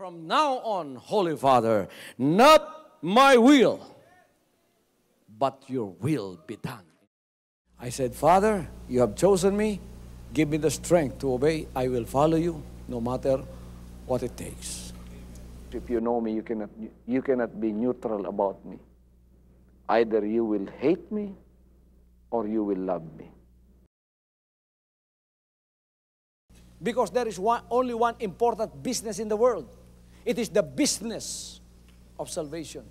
From now on, Holy Father, not my will, but your will be done. I said, Father, you have chosen me. Give me the strength to obey. I will follow you no matter what it takes. If you know me, you cannot be neutral about me. Either you will hate me or you will love me. Because there is only one important business in the world. It is the business of salvation.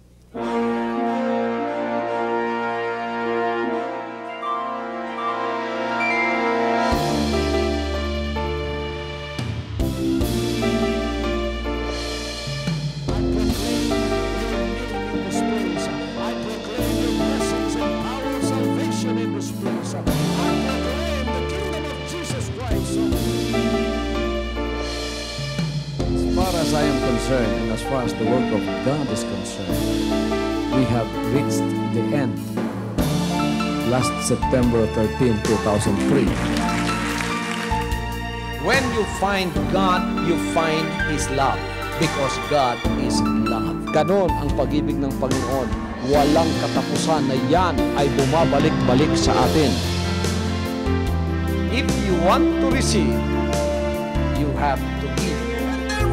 As I am concerned, and as far as the work of God is concerned, we have reached the end. Last September 13, 2003. When you find God, you find His love. Because God is love. Ganon ang pag-ibig ng Panginoon. Walang katapusan na yan ay bumabalik-balik sa atin. If you want to receive, you have to give.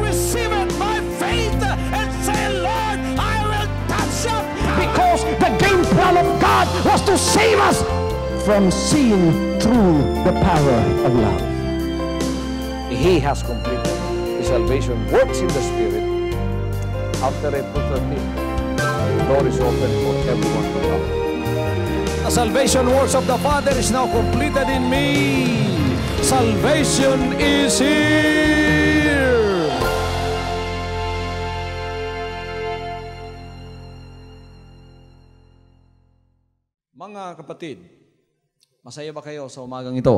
Receive it by faith and say, Lord, I will touch up. Because the game plan of God was to save us from seeing through the power of love. He has completed. His salvation works in the Spirit. After April 13th, the door is open for everyone to come. The salvation works of the Father is now completed in me. Salvation is here. Mga kapatid, masaya ba kayo sa umagang ito?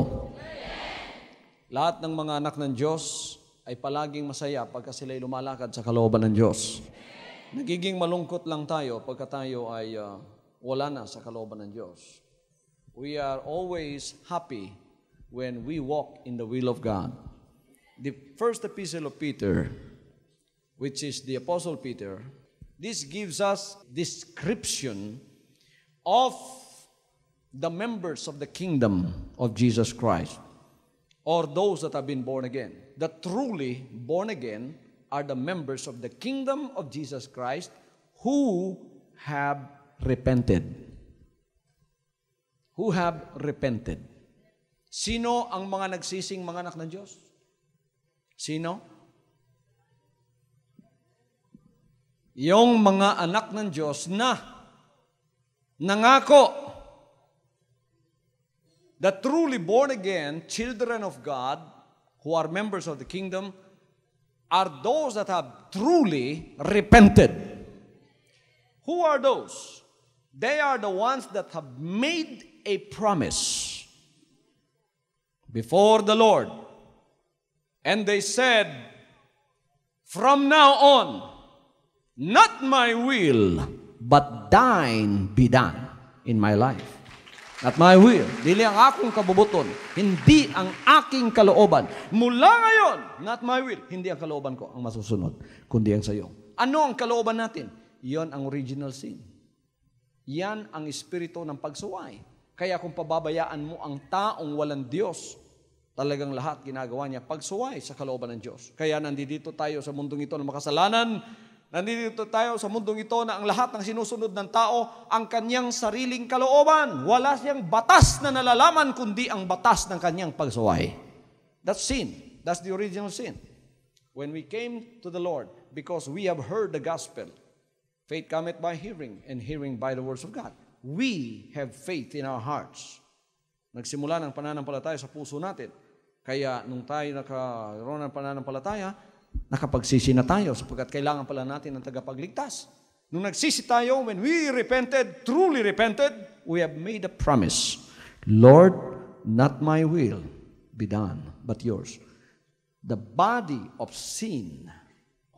Lahat ng mga anak ng Diyos ay palaging masaya pagka sila'y lumalakad sa kalooban ng Diyos. Nagiging malungkot lang tayo pagka tayo ay wala na sa kalooban ng Diyos. We are always happy when we walk in the will of God. The first epistle of Peter, which is the Apostle Peter, this gives us description of the members of the kingdom of Jesus Christ, or those that have been born again. The truly born again are the members of the kingdom of Jesus Christ who have repented. Who have repented. Sino ang mga nagsising mga anak ng Diyos? Sino? Yung mga anak ng Diyos na nangako. The truly born-again children of God who are members of the kingdom are those that have truly repented. Who are those? They are the ones that have made a promise before the Lord. And they said, from now on, not my will, but thine be done in my life. Not my will. Dili ang akong kabubuton. Hindi ang aking kalooban. Mula ngayon, not my will. Hindi ang kalooban ko ang masusunod, kundi ang sayo. Ano ang kalooban natin? Yan ang original sin. Yan ang espiritu ng pagsuway. Kaya kung pababayaan mo ang taong walang Diyos, talagang lahat ginagawa niya pagsuway sa kalooban ng Diyos. Kaya nandito tayo sa mundong ito ng makasalanan. Nandito tayo sa mundong ito na ang lahat ng sinusunod ng tao ang kanyang sariling kalooban. Wala siyang batas na nalalaman kundi ang batas ng kanyang pagsuway. That's sin. That's the original sin. When we came to the Lord, because we have heard the gospel, faith cometh by hearing, and hearing by the words of God. We have faith in our hearts. Nagsimula ng pananampalataya sa puso natin. Kaya nung tayo nakaroon ng pananampalataya, nakapagsisi na tayo sapagkat kailangan pala natin ng tagapagligtas. Nung nagsisi tayo, when we repented, truly repented, we have made a promise. Lord, not my will be done, but yours. The body of sin,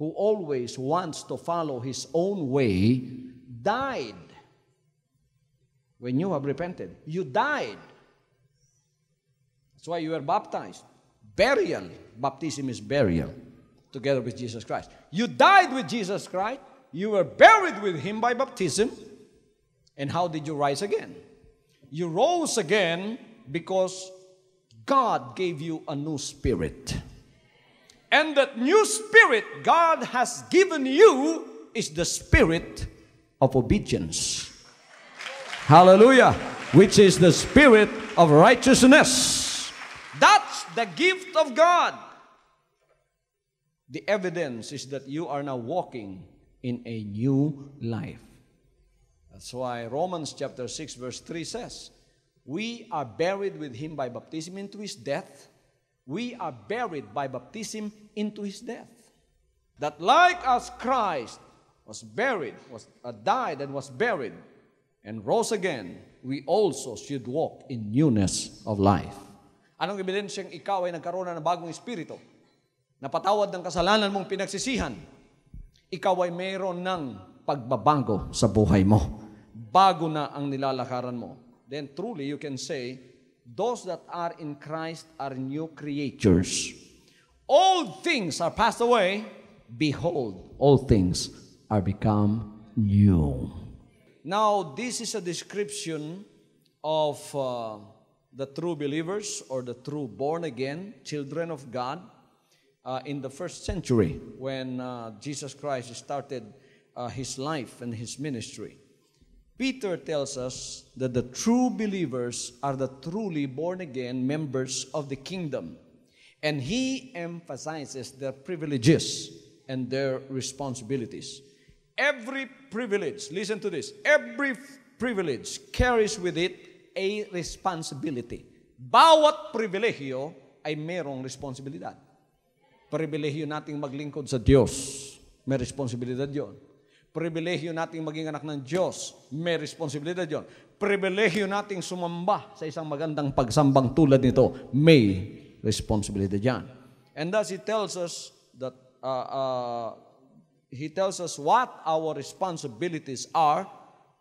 who always wants to follow his own way, died. When you have repented, you died. That's why you were baptized. Burial. Baptism is burial. together with Jesus Christ. You died with Jesus Christ. You were buried with Him by baptism. And how did you rise again? You rose again because God gave you a new spirit. And that new spirit God has given you is the spirit of obedience. Hallelujah. Which is the spirit of righteousness. That's the gift of God. The evidence is that you are now walking in a new life. That's why Romans chapter 6 verse 3 says, we are buried with Him by baptism into His death. We are buried by baptism into His death. That like as Christ was buried, died and was buried, and rose again, we also should walk in newness of life. Anong ebidensyang ikaw ay nagkaroon na ng bagong espiritu? Napatawad ng kasalanan mong pinagsisihan. Ikaw ay mayroon ng pagbabago sa buhay mo. Bago na ang nilalakaran mo. Then truly you can say, those that are in Christ are new creatures. All things are passed away. Behold, all things are become new. Now, this is a description of the true believers or the true born-again children of God in the first century when Jesus Christ started His life and His ministry. Peter tells us that the true believers are the truly born-again members of the kingdom. And he emphasizes their privileges and their responsibilities. Every privilege, listen to this, every privilege carries with it a responsibility. Bawat pribilehyo ay merong responsibilidad. Pribilehyo nating maglingkod sa Diyos, may responsibilidad yon. Pribilehyo nating maging anak ng Diyos, may responsibilidad yon. Pribilehyo nating sumamba sa isang magandang pagsambang tulad nito, may responsibilidad yan. And thus He tells us that He tells us what our responsibilities are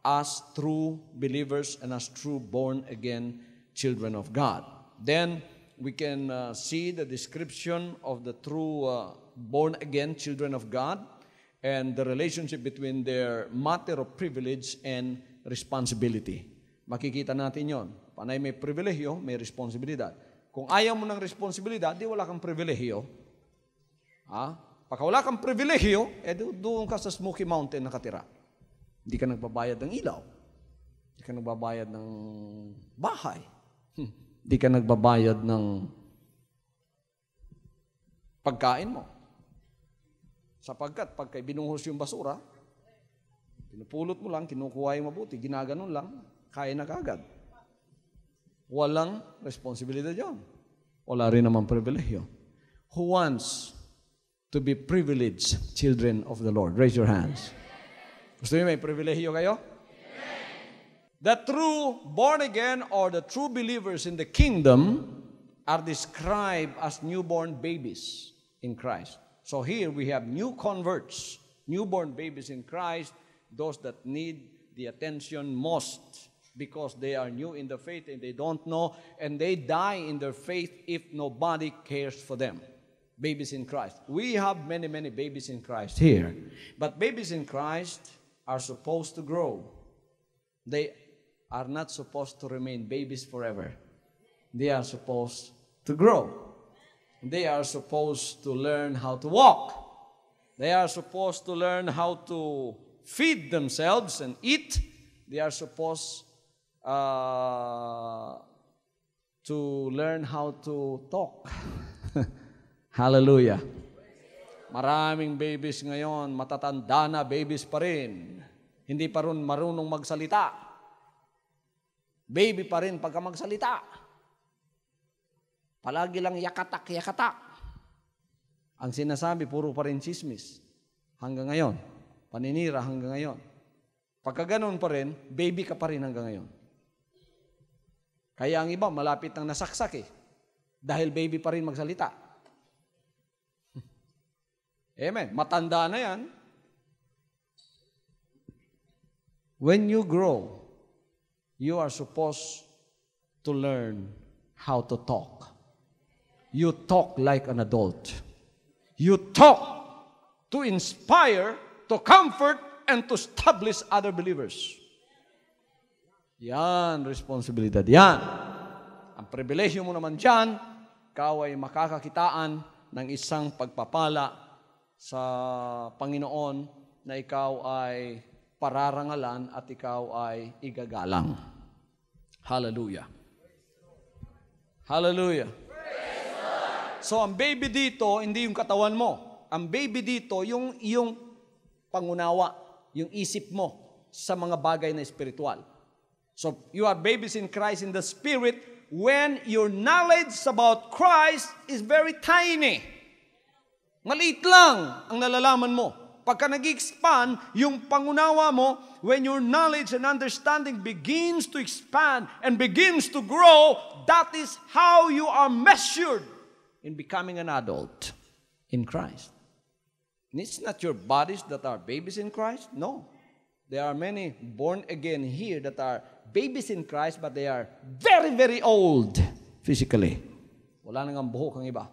as true believers and as true born-again children of God. Then we can see the description of the true born-again children of God and the relationship between their matter of privilege and responsibility. Makikita natin yon. Panay may pribilehyo, may responsibilidad. Kung ayaw mo ng responsibilidad, di wala kang pribilehyo. Pagka wala kang pribilehyo, doon ka sa Smoky Mountain nakatira. Hindi ka nagbabayad ng ilaw. Hindi ka nagbabayad ng bahay. Hindi ka nagbabayad ng pagkain mo. Sapagkat pagka binuhos yung basura, pinupulot mo lang, kinukuha yung mabuti, ginaganon lang, kaya na kagad. Walang responsibilidad yun. Wala rin naman pribilehyo. Who wants to be privileged children of the Lord? Raise your hands. Gusto niyo may pribilehyo kayo? The true born-again or the true believers in the kingdom are described as newborn babies in Christ. So here we have new converts, newborn babies in Christ, those that need the attention most because they are new in the faith and they don't know, and they die in their faith if nobody cares for them. Babies in Christ. We have many, many babies in Christ here. But babies in Christ are supposed to grow. They are not supposed to remain babies forever. They are supposed to grow. They are supposed to learn how to walk. They are supposed to learn how to feed themselves and eat. They are supposed to learn how to talk. Hallelujah. Maraming babies ngayon, matatanda na babies pa rin. Hindi pa rin marunong magsalita. Baby pa rin pagka magsalita. Palagi lang yakatak. Ang sinasabi, puro pa rin chismis. Hanggang ngayon. Paninira hanggang ngayon. Pagka ganun pa rin, baby ka pa rin hanggang ngayon. Kaya ang iba, malapit nang nasaksak dahil baby pa rin magsalita. Amen. Matanda na yan. When you grow, you are supposed to learn how to talk. You talk like an adult. You talk to inspire, to comfort, and to establish other believers. Yan, responsibilidad. Yan. Ang pribilehyo mo naman dyan, ikaw ay makakakitaan ng isang pagpapala sa Panginoon na ikaw ay pararangalan at ikaw ay igagalang. Hallelujah. Hallelujah. So, ang baby dito, hindi yung katawan mo. Ang baby dito, yung pangunawa, yung isip mo sa mga bagay na espiritual. So, you are babies in Christ in the Spirit when your knowledge about Christ is very tiny. Maliit lang ang nalalaman mo. Pagka nag-expand, yung pangunawa mo, when your knowledge and understanding begins to expand and begins to grow, that is how you are measured in becoming an adult in Christ. And it's not your bodies that are babies in Christ. No. There are many born again here that are babies in Christ, but they are very, very old physically. Wala nang ang buhok ang iba.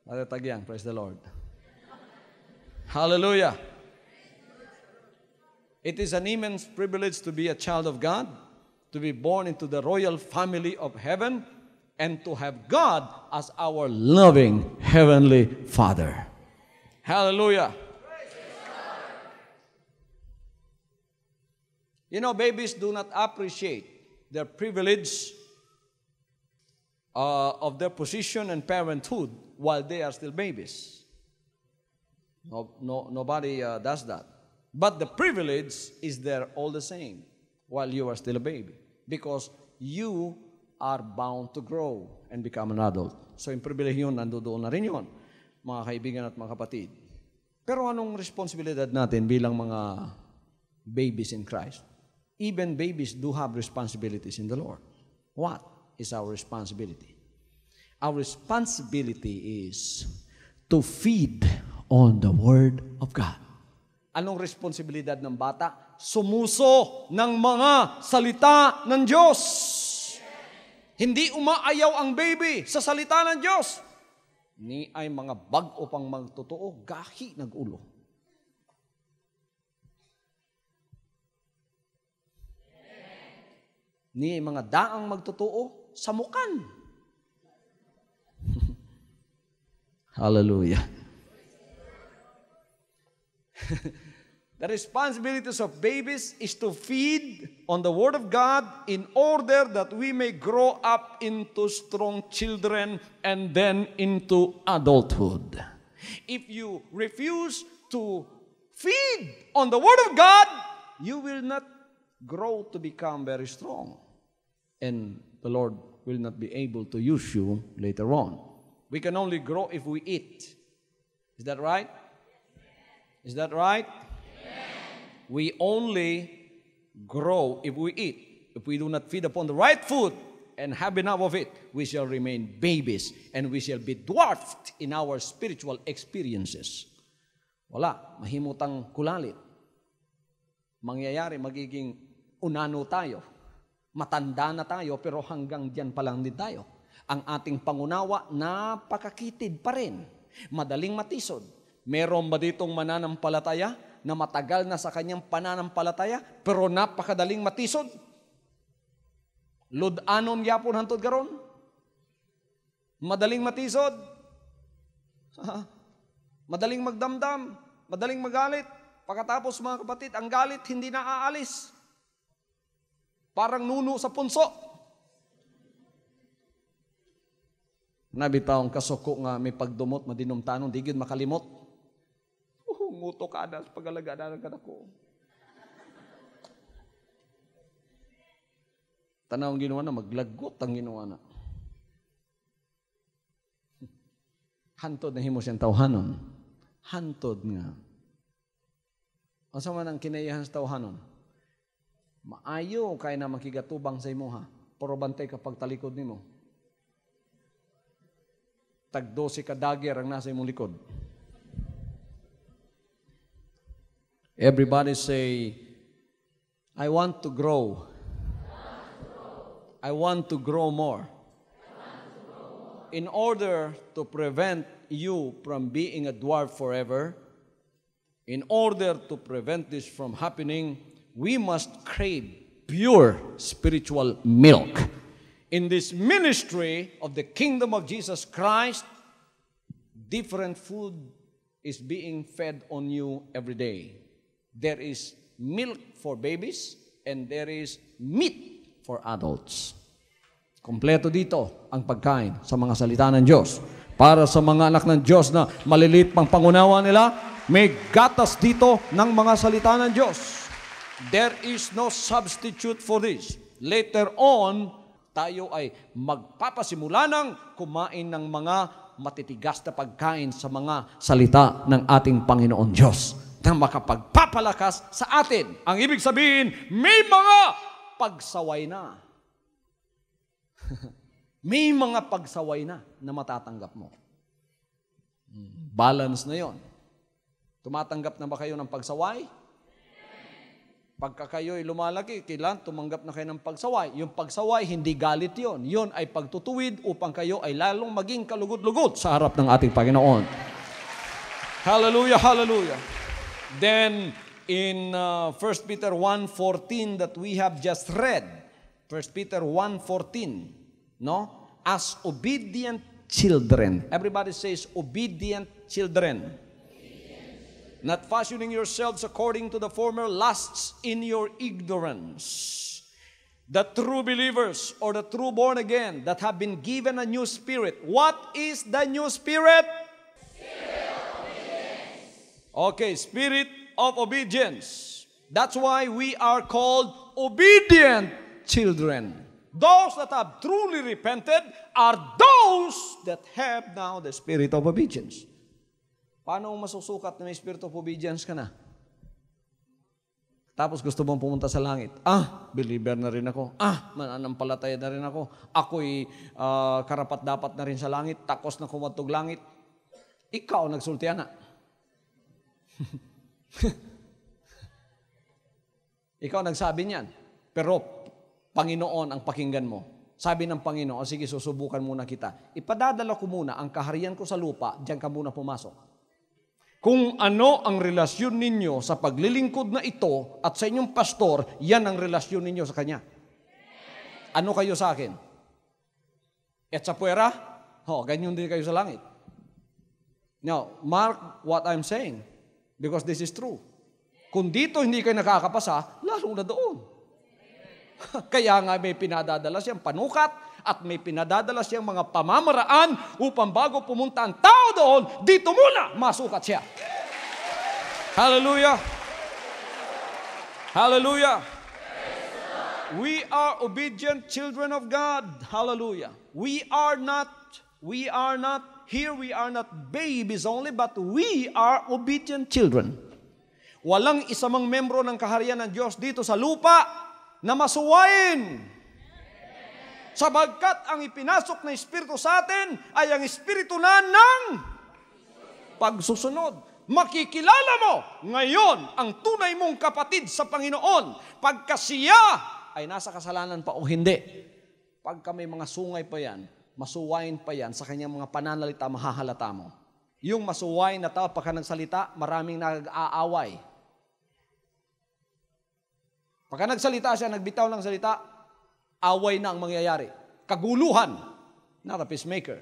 Matatagyan, praise the Lord. Hallelujah. It is an immense privilege to be a child of God, to be born into the royal family of heaven, and to have God as our loving heavenly Father. Hallelujah. You know, babies do not appreciate their privilege of their position and parenthood while they are still babies. Nobody does that. But the privilege is there all the same while you are still a baby, because you are bound to grow and become an adult. So yung privilege yun, nandoon na rin yun, mga kaibigan at mga kapatid. Pero anong responsibilidad natin bilang mga babies in Christ? Even babies do have responsibilities in the Lord. What is our responsibility? Our responsibility is to feed on the Word of God. Anong responsibilidad ng bata? Sumuso ng mga salita ng Diyos. Hindi umaayaw ang baby sa salita ng Diyos. Ni ay mga bag-o pang magtotoo, gahi nag-ulo. Ni ay mga daang magtotoo, samukan. Hallelujah. The responsibilities of babies is to feed on the Word of God in order that we may grow up into strong children and then into adulthood. If you refuse to feed on the Word of God, you will not grow to become very strong. And the Lord will not be able to use you later on. We can only grow if we eat. Is that right? Is that right? We only grow if we eat. If we do not feed upon the right food and have enough of it, we shall remain babies and we shall be dwarfed in our spiritual experiences. Wala, mahimutang kulalit. Mangyayari, magiging unano tayo. Matanda na tayo, pero hanggang diyan pa lang din tayo. Ang ating pangunawa, napakakitid pa rin. Madaling matisod. Meron ba ditong mananampalataya na matagal na sa kanyang pananampalataya, pero napakadaling matisod? Ludanon yapon hantod karon? Madaling matisod? Madaling magdamdam? Madaling magalit? Pagkatapos mga kapatid, ang galit hindi na aalis. Parang nuno sa punso. Nabitaw ang kasuko nga may pagdumot, madinumtanon, di gyud makalimot. Nguto ka na sa pag-alaga na ko. Tanaw ang ginawa na, maglagot ang ginawa na. Hantod na himo siyang tawhanon. Hantod nga. Asa man ang kinayahan sa tawhanon? Maayo kay na makigatubang sa imo ha. Pero bantay kapag talikod nimo. Tag-12 ka dagger ang nasa imong likod. Everybody say, I want to grow. I want to grow more. in order to prevent you from being a dwarf forever, in order to prevent this from happening, we must crave pure spiritual milk. In this ministry of the kingdom of Jesus Christ, different food is being fed on you every day. There is milk for babies and there is meat for adults. Kompleto dito ang pagkain sa mga salita ng Diyos. Para sa mga anak ng Diyos na malilit pang pangunawa nila, may gatas dito ng mga salita ng Diyos. There is no substitute for this. Later on, tayo ay magpapasimula ng kumain ng mga matitigas na pagkain sa mga salita ng ating Panginoon Diyos na makapagpapalakas sa atin. Ang ibig sabihin, may mga pagsaway na. May mga pagsaway na matatanggap mo. Balance na yon. Tumatanggap na ba kayo ng pagsaway? Pagka kayo'y lumalaki, kailan tumanggap na kayo ng pagsaway. Yung pagsaway, hindi galit yon. Yon ay pagtutuwid upang kayo ay lalong maging kalugod-lugod sa harap ng ating Panginoon. Hallelujah, hallelujah. Then, in 1 Peter 1:14 that we have just read, 1 Peter 1:14, no? As obedient children. Everybody says, obedient children. Not fashioning yourselves according to the former lusts in your ignorance. The true believers or the true born again that have been given a new spirit. What is the new spirit? Spirit of obedience. Okay, spirit of obedience. That's why we are called obedient children. Those that have truly repented are those that have now the spirit of obedience. Paano masusukat na may spirit of obedience ka na? Tapos gusto mong pumunta sa langit. Believer na rin ako. Mananampalataya na rin ako. Ako'y karapat-dapat na rin sa langit. Takos na kumatog langit. Ikaw nagsultihan na. Ikaw nagsabi niyan. Pero Panginoon ang pakinggan mo. Sabi ng Panginoon, sige, susubukan muna kita. Ipadadala ko muna ang kaharian ko sa lupa, diyan ka muna pumasok. Kung ano ang relasyon ninyo sa paglilingkod na ito at sa inyong pastor, yan ang relasyon ninyo sa Kanya. Ano kayo sa akin? At sa puwera? Ganyan din kayo sa langit. Now, mark what I'm saying because this is true. Kung dito hindi kayo nakakapasa, lalong na doon. Kaya nga may pinadadala siyang panukat at may pinadadala siyang mga pamamaraan upang bago pumunta ang tao doon, dito muna masukat siya. Hallelujah! Hallelujah! We are obedient children of God. Hallelujah! We are not babies only, but we are obedient children. Walang isamang membro ng kaharian ng Diyos dito sa lupa na masuwain. Sabagkat ang ipinasok na Espiritu sa atin ay ang Espiritu na ng pagsusunod. Makikilala mo ngayon ang tunay mong kapatid sa Panginoon pagka siya ay nasa kasalanan pa o hindi. Pagka may mga sungay pa yan, masuwain pa yan sa kanyang mga pananalita, mahahalata mo. Yung masuwain na tao pagka nagsalita, maraming nag-aaway. Pagka nagsalita siya, nagbitaw ng salita, away na ang mangyayari. Kaguluhan, not a peacemaker.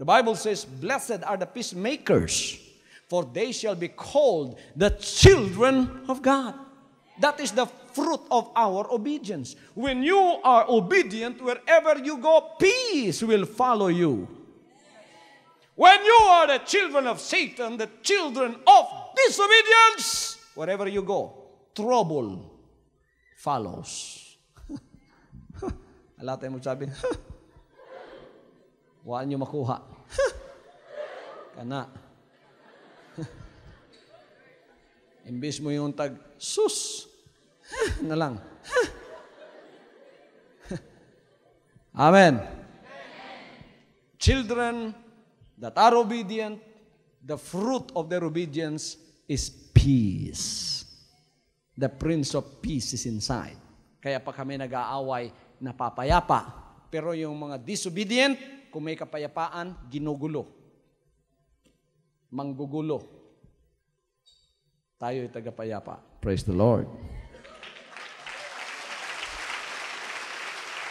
The Bible says, blessed are the peacemakers, for they shall be called the children of God. That is the fruit of our obedience. When you are obedient, wherever you go, peace will follow you. When you are the children of Satan, the children of disobedience, wherever you go, trouble follows. Ala tayo magsabi, huwag niyo makuha. Kana. Imbis mo yung tag, sus, na lang. Amen. Children that are obedient, the fruit of their obedience is peace. The Prince of Peace is inside. Kaya pa kami nag-aaway, napapayapa. Pero yung mga disobedient, kung may kapayapaan, ginugulo. Manggugulo. Tayo'y tagapayapa. Praise the Lord.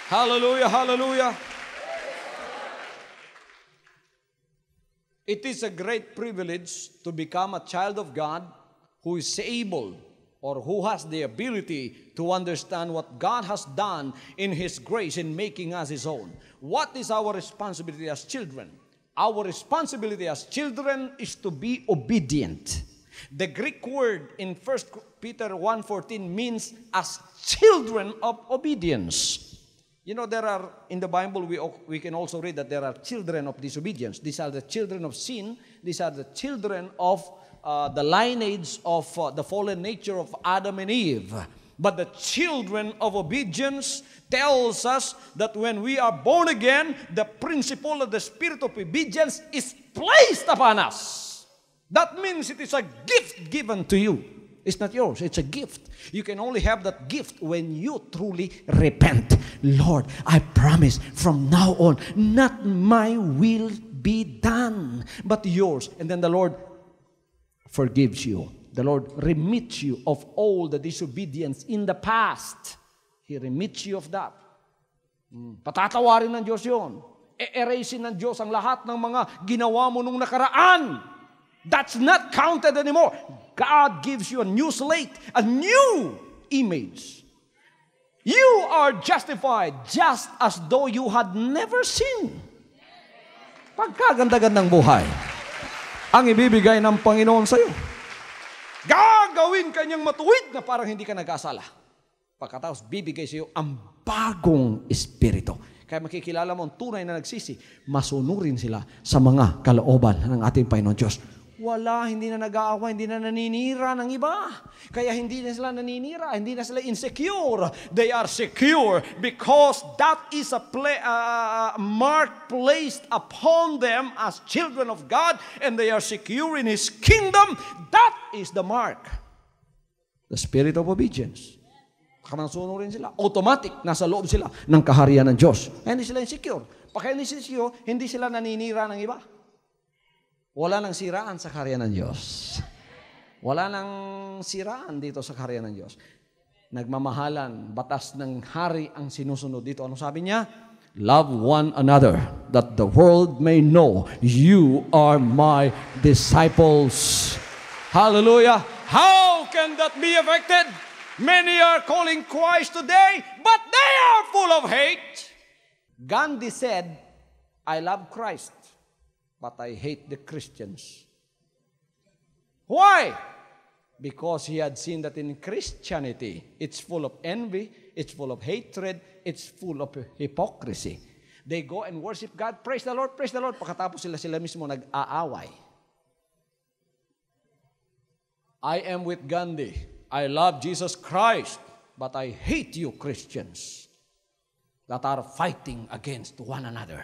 Hallelujah, hallelujah. It is a great privilege to become a child of God who is able or who has the ability to understand what God has done in His grace in making us His own. What is our responsibility as children? Our responsibility as children is to be obedient. The Greek word in 1 Peter 1:14 means as children of obedience. You know, there are, in the Bible, we can also read that there are children of disobedience. These are the children of sin. These are the children of the lineage of the fallen nature of Adam and Eve. But the children of obedience tells us that when we are born again, the principle of the spirit of obedience is placed upon us. That means it is a gift given to you. It's not yours, it's a gift. You can only have that gift when you truly repent. Lord, I promise from now on, not my will be done, but yours. And then the Lord forgives you. The Lord remits you of all the disobedience in the past. He remits you of that. Patatawarin ng Diyos yun. E-erasin ng Diyos ang lahat ng mga ginawa mo nung nakaraan. That's not counted anymore. God gives you a new slate, a new image. You are justified just as though you had never sinned. Pagkaganda-gandang buhay ang ibibigay ng Panginoon sa iyo. Gagawin kanyang matuwid na parang hindi ka nag-asala. Pagkatapos bibigay sa iyo ang bagong espiritu. Kaya makikilala mo ang tunay na nagsisi, masunurin sila sa mga kalooban ng ating Panginoon Diyos. Wala, hindi na nag-aawa, hindi na naninira ng iba. Kaya hindi na sila naninira, hindi na sila insecure. They are secure because that is a mark placed upon them as children of God, and they are secure in His kingdom. That is the mark. The spirit of obedience. Kamansunurin sila. Automatic, nasa loob sila ng kaharian ng Diyos. Kaya hindi sila insecure. Pagka hindi sila insecure, hindi sila naninira ng iba. Wala nang siraan sa kaharian ng Diyos. Wala nang siraan dito sa kaharian ng Diyos. Nagmamahalan, batas ng hari ang sinusunod dito. Ano sabi niya? Love one another, that the world may know you are my disciples. Hallelujah! How can that be affected? Many are calling Christ today, but they are full of hate. Gandhi said, I love Christ, but I hate the Christians. Why? Because he had seen that in Christianity, it's full of envy, it's full of hatred, it's full of hypocrisy. They go and worship God, praise the Lord, praise the Lord. Pagkatapos sila mismo nag-aaway. I am with Gandhi. I love Jesus Christ, but I hate you Christians that are fighting against one another.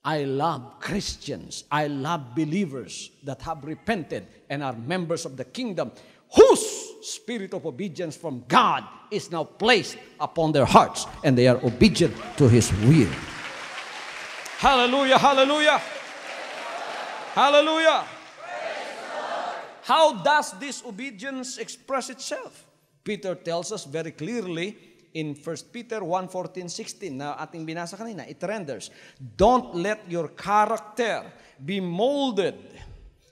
I love Christians. I love believers that have repented and are members of the kingdom, whose spirit of obedience from God is now placed upon their hearts, and they are obedient to His will. Hallelujah, hallelujah. Hallelujah. How does this obedience express itself? Peter tells us very clearly in 1 Peter 1:14-16 na ating binasa kanina, it renders, don't let your character be molded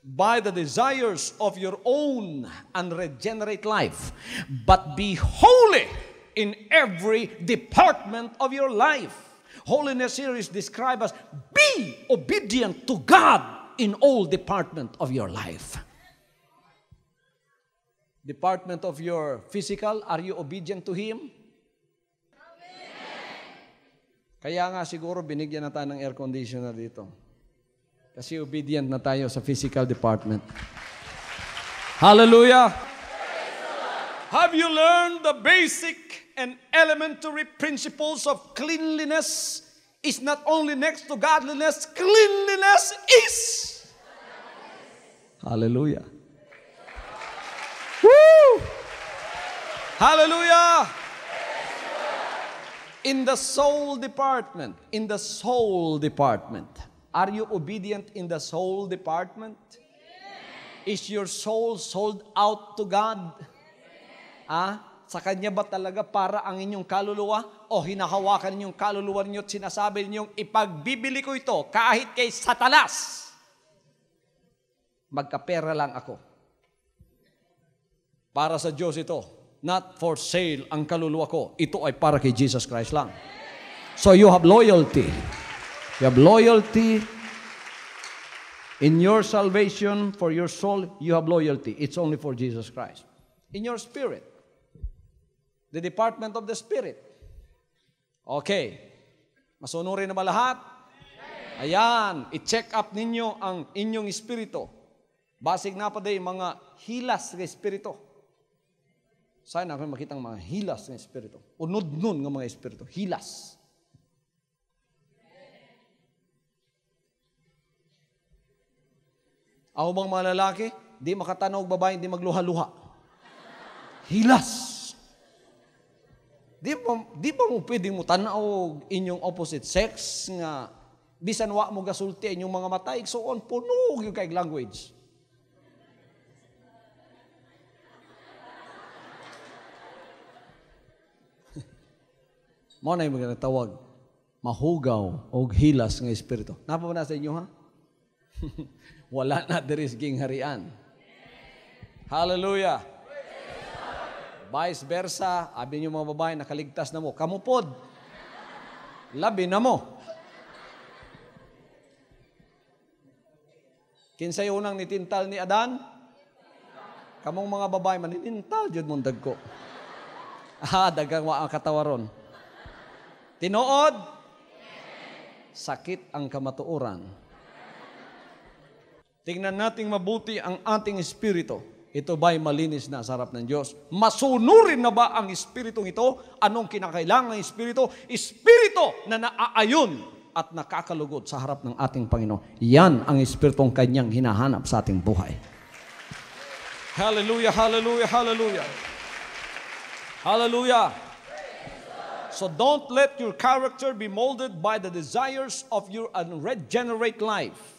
by the desires of your own unregenerate life, but be holy in every department of your life. Holiness here is described as be obedient to God in all department of your life. Department of your physical, are you obedient to Him? Kaya nga siguro binigyan na tayo ng air conditioner dito. Kasi obedient na tayo sa physical department. Hallelujah! Have you learned the basic and elementary principles of cleanliness? Is not only next to godliness, cleanliness is. Hallelujah! Woo! Hallelujah! In the soul department. In the soul department. Are you obedient in the soul department? Is your soul sold out to God? Sa Kanya ba talaga para ang inyong kaluluwa? O hinahawakan ninyong kaluluwa ninyo at sinasabi ninyong ipagbibili ko ito kahit kay Satanas? Magkapera lang ako. Para sa Diyos ito. Not for sale ang kaluluwa ko. Ito ay para kay Jesus Christ lang. So you have loyalty. You have loyalty in your salvation, for your soul, you have loyalty. It's only for Jesus Christ. In your spirit, the department of the spirit. Okay. Masunurin na ba lahat? Ayan. I-check up ninyo ang inyong espiritu. Basig na pa day mga hilas ng espiritu. Saan ako makitang mga hilas ng espiritu? Unod nun ng mga espiritu. Hilas. Ako bang mga lalaki, di makatanaw babae, di magluha-luha. Hilas. Di ba mo pwedeng mo tanaw inyong opposite sex nga bisan wa mo gasulti inyong mga mata, igsuon, punog yung kay language. Mo na yung mga tawag, mahugaw o hilas ng espiritu. Napa ba na sa inyo, ha? Wala na diris ging harian. Hallelujah. Vice versa, abi niyo mga babae, nakaligtas na mo. Kamupod. Labi na mo. Kinsay unang nitintal ni Adan? Kamong mga babae, maninintal jud mong dagko. Dagang wa ang katawaron. Tinuod? Sakit ang kamatuoran. Tingnan nating mabuti ang ating espiritu. Ito ba'y malinis na sa harap ng Diyos? Masunurin na ba ang espiritong ito? Anong kinakailangan ng espiritu? Espiritu na naaayon at nakakalugod sa harap ng ating Panginoon. Yan ang espiritong Kanyang hinahanap sa ating buhay. Hallelujah, hallelujah, hallelujah. Hallelujah. So don't let your character be molded by the desires of your unregenerate life.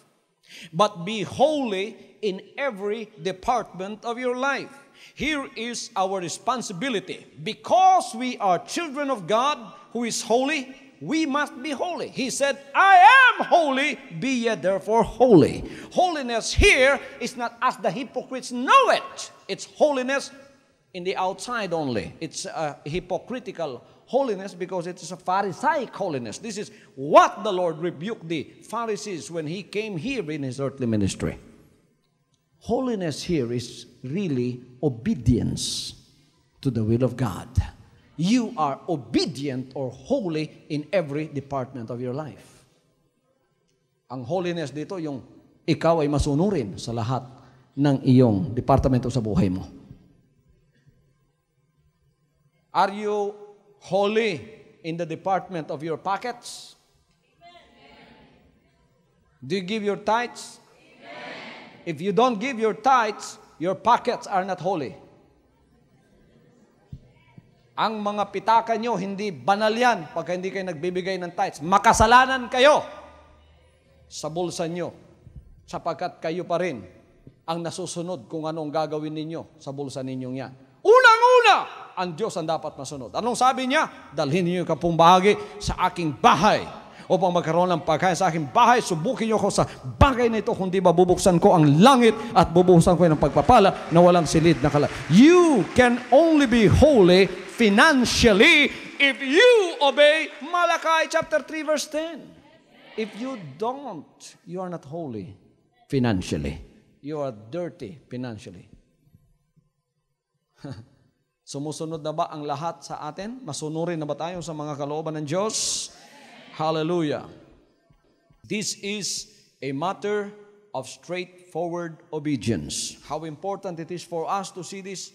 But be holy in every department of your life. Here is our responsibility. Because we are children of God who is holy, we must be holy. He said, I am holy, be ye therefore holy. Holiness here is not as the hypocrites know it. It's holiness in the outside only. It's a hypocritical holiness because it is a Pharisaic holiness. This is what the Lord rebuked the Pharisees when He came here in His earthly ministry. Holiness here is really obedience to the will of God. You are obedient or holy in every department of your life. Ang holiness dito, yung ikaw ay masunurin sa lahat ng iyong departamento sa buhay mo. Are you holy in the department of your pockets? Do you give your tithes? If you don't give your tithes, your pockets are not holy. Ang mga pitaka nyo, hindi banal yan pagka hindi kayo nagbibigay ng tithes. Makasalanan kayo sa bulsa nyo sapagkat kayo pa rin ang nasusunod kung anong gagawin ninyo sa bulsa ninyong yan. Unang-una, ang Diyos ang dapat masunod. Anong sabi niya? Dalhin niyo yung kapong bahagi sa aking bahay. Upang magkaroon ng pagkain sa aking bahay, subukin niyo ako sa bagay na ito, kundi babubuksan ko ang langit at bubuksan ko ng pagpapala na walang silid na kala. You can only be holy financially if you obey Malachi chapter 3 verse 10. If you don't, you are not holy financially. You are dirty financially. Sumusunod na ba ang lahat sa atin? Masunurin na ba tayo sa mga kalooban ng Diyos? Hallelujah. This is a matter of straightforward obedience. How important it is for us to see this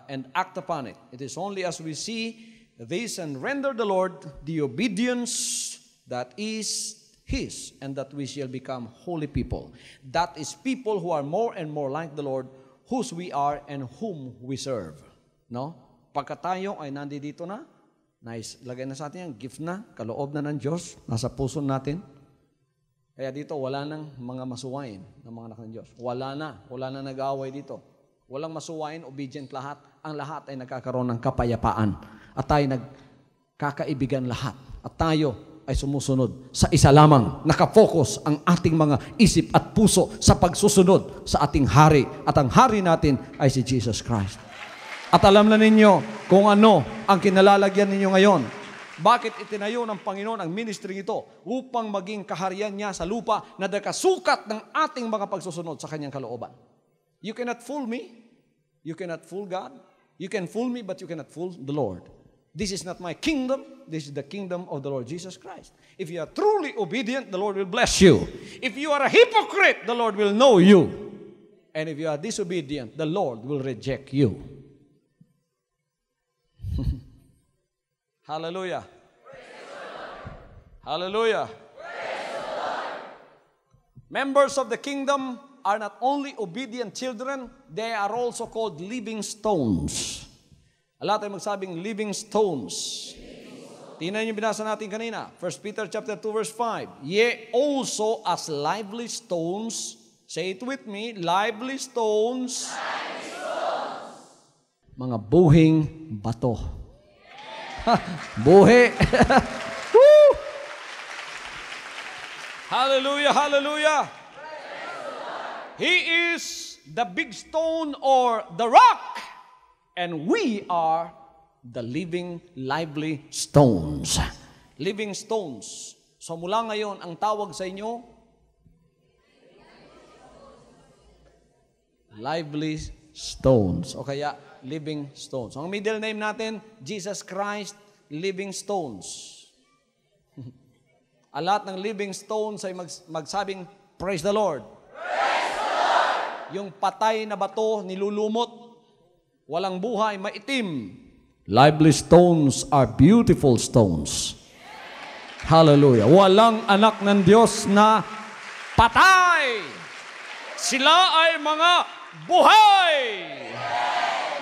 and act upon it. It is only as we see this and render the Lord the obedience that is His, and that we shall become holy people. That is people who are more and more like the Lord, whose we are and whom we serve. No? Pagka tayo ay nandito na, Nice. Lagay na sa atin yan. Gift na, kaloob na ng Diyos. Nasa puso natin. Kaya dito, wala nang mga masuwain ng mga anak ng Diyos. Wala na nag-aaway dito. Walang masuwain, obedient lahat. Ang lahat ay nagkakaroon ng kapayapaan. At tayo nagkakaibigan lahat. At tayo ay sumusunod sa isa lamang. Nakafocus ang ating mga isip at puso sa pagsusunod sa ating hari. At ang hari natin ay si Jesus Christ. At alam na ninyo kung ano ang kinalalagyan ninyo ngayon. Bakit itinayo ng Panginoon ang ministry ito? Upang maging kaharian niya sa lupa na nakasukat ng ating mga pagsusunod sa kanyang kalooban. You cannot fool me. You cannot fool God. You can fool me, but you cannot fool the Lord. This is not my kingdom. This is the kingdom of the Lord Jesus Christ. If you are truly obedient, the Lord will bless you. If you are a hypocrite, the Lord will know you. And if you are disobedient, the Lord will reject you. Hallelujah. Hallelujah. Members of the kingdom are not only obedient children, they are also called living stones. Ala tayo magsabing living stones. Tingnan niyo binasa natin kanina, 1 Peter chapter 2 verse 5. Ye also as lively stones, say it with me, lively stones. Mga buhing bato. Buhi. Hallelujah, hallelujah. He is the big stone or the rock, and we are the living, lively stones. Living stones. So mula ngayon, ang tawag sa inyo, lively stones. O kaya, living stones. Ang middle name natin, Jesus Christ, living stones. Ang lahat ng living stones ay magsabing, praise the Lord. Praise the Lord! Yung patay na bato, nilulumot, walang buhay, maitim. Lively stones are beautiful stones. Hallelujah. Walang anak ng Diyos na patay. Sila ay mga buhay.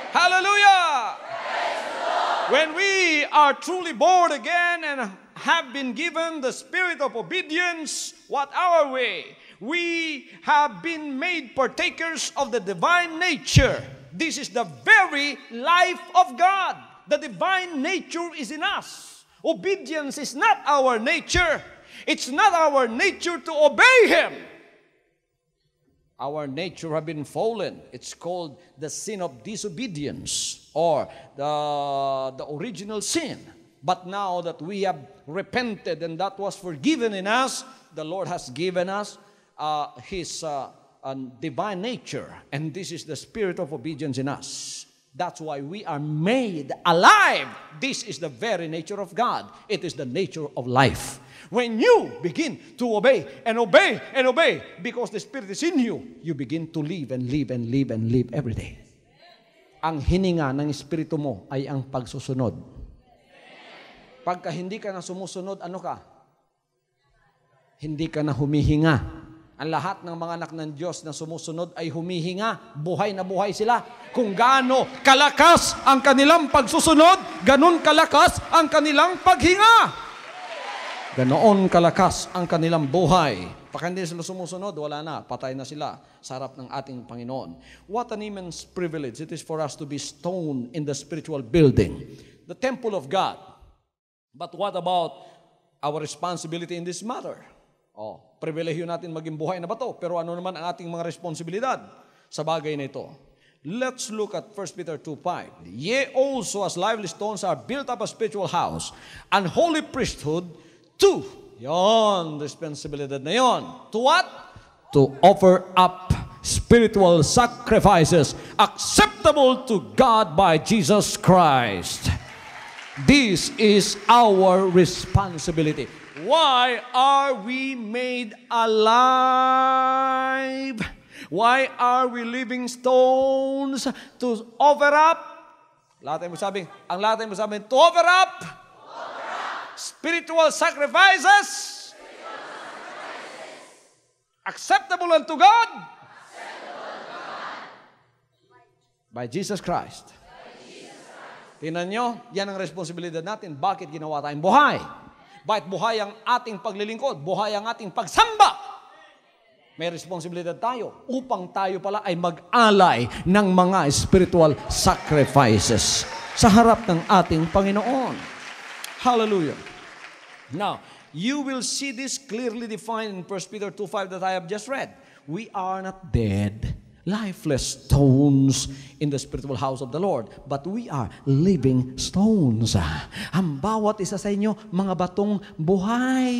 Hallelujah! When we are truly born again and have been given the spirit of obedience, what are we? We have been made partakers of the divine nature. This is the very life of God. The divine nature is in us. Obedience is not our nature. It's not our nature to obey Him. Our nature have been fallen. It's called the sin of disobedience or the original sin. But now that we have repented and that was forgiven in us, the Lord has given us His divine nature. And this is the spirit of obedience in us. That's why we are made alive. This is the very nature of God. It is the nature of life. When you begin to obey and obey and obey, because the Spirit is in you, you begin to live and live and live and live every day. Ang hininga ng Espiritu mo ay ang pagsusunod. Pagka hindi ka na sumusunod, ano ka? Hindi ka na humihinga. Ang lahat ng mga anak ng Diyos na sumusunod ay humihinga. Buhay na buhay sila. Kung gaano kalakas ang kanilang pagsusunod, ganun kalakas ang kanilang paghinga. Ganoon kalakas ang kanilang buhay. Pag hindi sila sumusunod, wala na. Patay na sila sa harap ng ating Panginoon. What an immense privilege it is for us to be stone in the spiritual building, the temple of God. But what about our responsibility in this matter? Pribilehyo natin maging buhay na bato. Pero ano naman ang ating mga responsibilidad sa bagay na ito? Let's look at 1 Peter 2:5. Ye also as lively stones are built up a spiritual house, an holy priesthood, to, yon, responsibilidad na yon. To what? To offer up spiritual sacrifices acceptable to God by Jesus Christ. This is our responsibility. Why are we made alive? Why are we living stones to offer up? Lahat tayo masabi, to offer up spiritual sacrifices, acceptable unto God, by Jesus Christ. Tingnan nyo, yan ang responsibilidad natin. Bakit ginawa tayong buhay? Bakit buhay ang ating paglilingkod? Buhay ang ating pagsamba? May responsibilidad tayo upang tayo pala ay mag-alay ng mga spiritual sacrifices sa harap ng ating Panginoon. Hallelujah. Now, you will see this clearly defined in 1 Peter 2:5 that I have just read. We are not dead, lifeless stones in the spiritual house of the Lord, but we are living stones. Ang bawat isa sa inyo, mga batong buhay.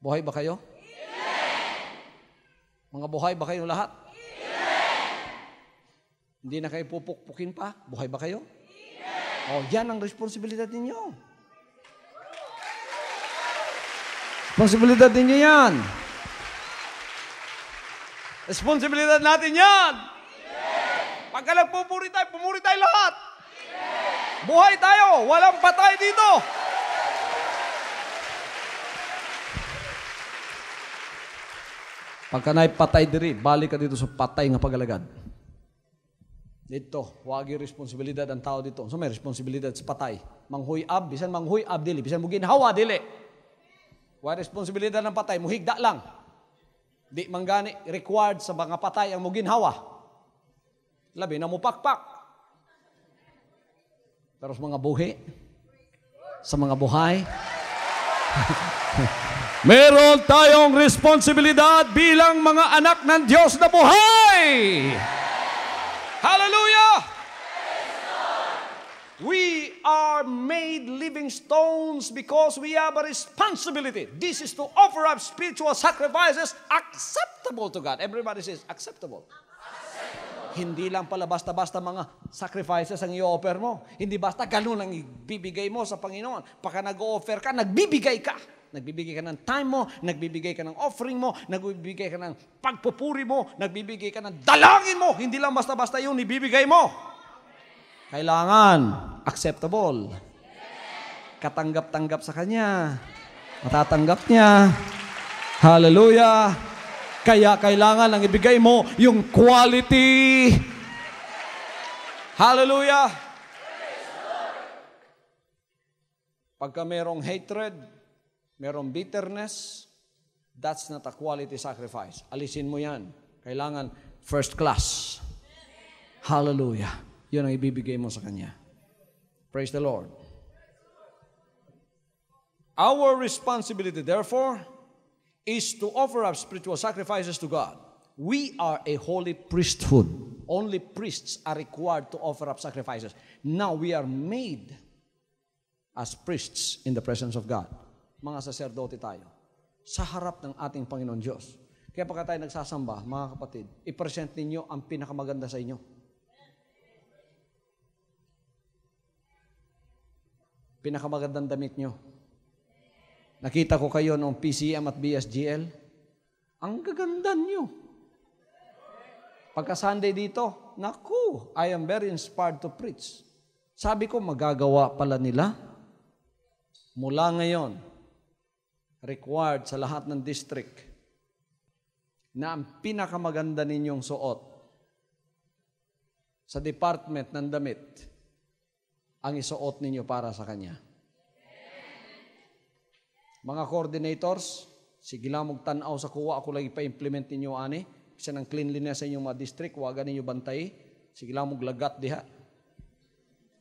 Buhay ba kayo? Mga buhay ba kayong lahat? Hindi na kayo pupukpukin pa? Buhay ba kayo? Oh, yan ang responsibilidad ninyo. Responsibilidad ninyo yan. Responsibilidad natin yan. Pagka nagpupuri tayo, pumuri tayo lahat. Buhay tayo. Walang patay dito. Pagka naipatay diri, balik ka dito sa patay nga pagalagad. Dito, wag yung responsibilidad ang tao dito. So may responsibilidad sa patay. Manghuyab, bisan manghuyab dili, bisan mo ginhawa dili. Wag responsibilidad ng patay, muhigda lang. Di manggani required sa mga patay ang muginhawa. Labi na mo pakpak. Pero sa mga buhi, sa mga buhay, meron tayong responsibilidad bilang mga anak ng Diyos na buhay. Hallelujah! We are made living stones because we have a responsibility. This is to offer up spiritual sacrifices acceptable to God. Everybody says acceptable. Hindi lang pala basta-basta mga sacrifices ang i-offer mo. Hindi basta ganun ang ibibigay mo sa Panginoon. Pagka nag-offer ka, nagbibigay ka. Nagbibigay ka ng time mo, nagbibigay ka ng offering mo, nagbibigay ka ng pagpupuri mo, nagbibigay ka ng dalangin mo. Hindi lang basta-basta yung ibibigay mo. Kailangan acceptable. Katanggap-tanggap sa Kanya. Matatanggap niya. Hallelujah. Kaya kailangan ang ibigay mo yung quality. Hallelujah. Pagka merong hatred, merong bitterness, that's not a quality sacrifice. Alisin mo yan. Kailangan first class. Hallelujah. Yun ang ibibigay mo sa Kanya. Praise the Lord. Our responsibility, therefore, is to offer up spiritual sacrifices to God. We are a holy priesthood. Only priests are required to offer up sacrifices. Now we are made as priests in the presence of God. Mga saserdote tayo. Sa harap ng ating Panginoon Diyos. Kaya pagka tayo nagsasamba, mga kapatid, i-present ninyo ang pinakamaganda sa inyo. Pinakamagandang damit nyo. Nakita ko kayo noong PCM at BSGL. Ang gaganda nyo. Pagka Sunday dito, naku, I am very inspired to preach. Sabi ko, magagawa pala nila. Mula ngayon, required sa lahat ng district na ang pinakamaganda ninyong suot sa department ng damit ang isuot ninyo para sa Kanya. Mga coordinators, sige lang magtanaw sa kuwa, ako lagi pa-implement ninyo ani. Kasi ng cleanliness sa inyong mga district, huwag ninyo bantay. Sige lang maglagat diha.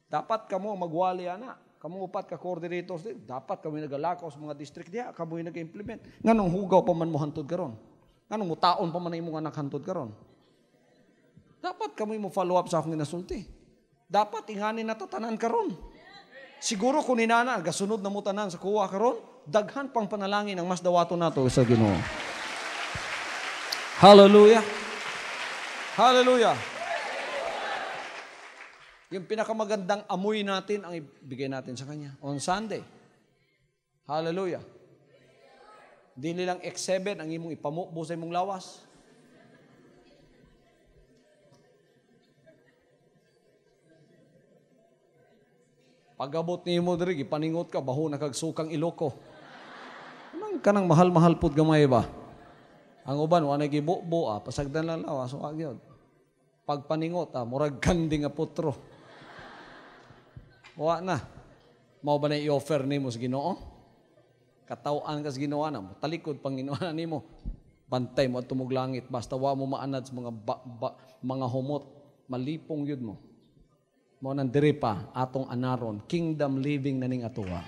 Dapat kamo magwali ana. Kamu upat ka coordinators, dapat kami nagalakaw sa mga district diha, kamo yung nag-implement. Nganong hugaw pa man mo hantod karon? Nganong mutaon pa man imong anak hantod karon? Dapat kamo mo follow up sa akong ginasulti. Dapat inganin na tanan karon. Siguro kung inana, gasunod na mo tanan sa kuwa karon, daghan pang panalangin ang mas dawato nato sa Ginoo. Hallelujah. Hallelujah. Yung pinakamagandang amoy natin ang ibigay natin sa Kanya on Sunday. Hallelujah. Di nilang X7 ang imong ipamukbo sa imong lawas. Pagabot ni mo diri, ipaningot ka, baho na kagsukang Iloko. Anong kanang mahal-mahal pud gamay ba? Ang uban, wala gibubo, pasagdan lang lawa, so agyod. Pagpaningot, murag kandi nga putro. Wa na. Mao ba na i-offer nimo sa Ginoo? Katawan kas Ginoo na mo, talikod pang Ginoo na nimo. Bantay mo at tumog langit, basta wa mo maanad sa mga humot, malipong yun mo. Mao nang diri pa atong anaron, kingdom living na ning atuwa.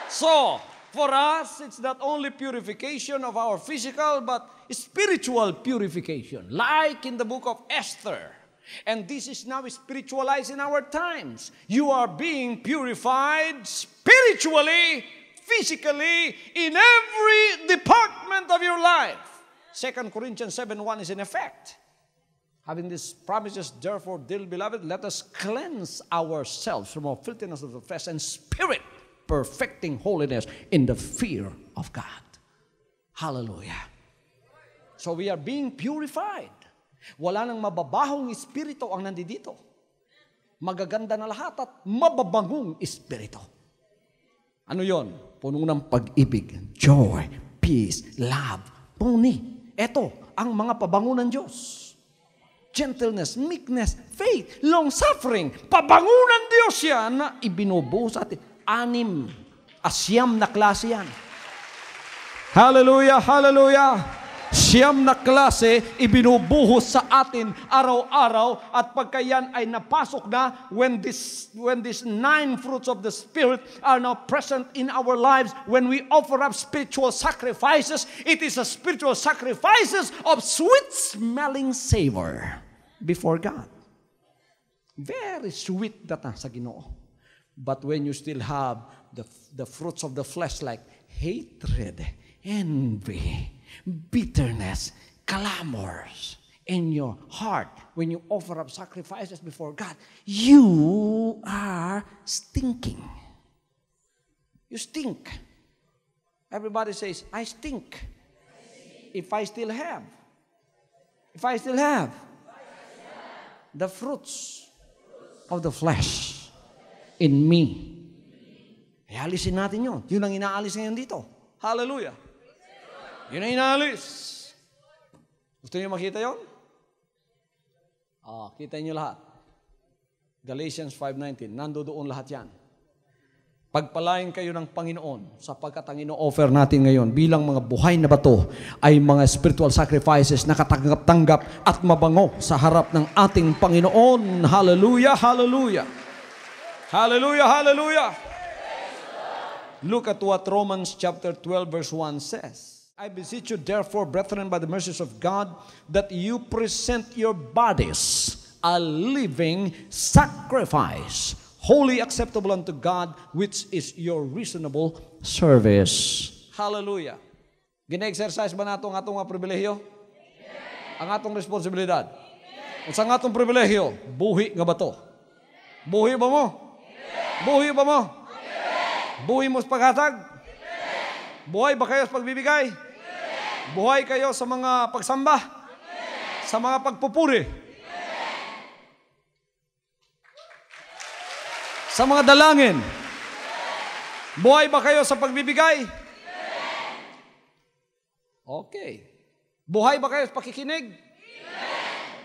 So, for us, it's not only purification of our physical, but spiritual purification, like in the book of Esther. And this is now spiritualized in our times. You are being purified spiritually, physically, in every department of your life. 2 Corinthians 7:1 is in effect. Having these promises, therefore, dear beloved, let us cleanse ourselves from all filthiness of the flesh and spirit, perfecting holiness in the fear of God. Hallelujah. So we are being purified. Wala nang mababahong espiritu ang nandito. Magaganda na lahat at mababangong espiritu. Ano yon? Puno ng pag-ibig, joy, peace, love, puni. Ito ang mga pabango ng Diyos. Gentleness, meekness, faith, long-suffering. Pabango ng Diyos yan na ibinubuo sa atin. 6 na klase yan. Hallelujah, hallelujah. 9 na klase ibinubuhos sa atin araw-araw at pagka yan ay napasok na when these 9 fruits of the Spirit are now present in our lives, when we offer up spiritual sacrifices, it is a spiritual sacrifices of sweet-smelling savor before God. Very sweet that sa Ginoo. But when you still have the fruits of the flesh like hatred, envy, bitterness, clamors in your heart, when you offer up sacrifices before God, you are stinking. You stink. Everybody says, I stink. If I still have the fruits of the flesh in me. Alisin natin yun. Yun ang inaalis ngayon dito. Hallelujah. Yun ang inaalis. Gusto niyo makita yun? Kita niyo lahat. Galatians 5:19. Nandoon lahat yan. Pagpalain kayo ng Panginoon sapagkat ang ino-offer natin ngayon bilang mga buhay na bato ay mga spiritual sacrifices na katanggap-tanggap at mabango sa harap ng ating Panginoon. Hallelujah, hallelujah. Hallelujah, hallelujah. Look at what Romans chapter 12 verse 1 says. I beseech you therefore, brethren, by the mercies of God, that you present your bodies a living sacrifice, holy acceptable unto God, which is your reasonable service. Hallelujah. Gina-exercise ba nato ang atong pribilehyo? Ang atong responsibilidad? Unsa ang atong pribilehyo? Buhi nga bato. Buhi ba mo? Buhi ba mo? Buhi mo sa paghatag? Buhay ba kayo sa pagbibigay? Buhay kayo sa mga pagsamba? Sa mga pagpupuri? Sa mga dalangin? Buhay ba kayo sa pagbibigay? Okay. Buhay ba kayo sa pakikinig?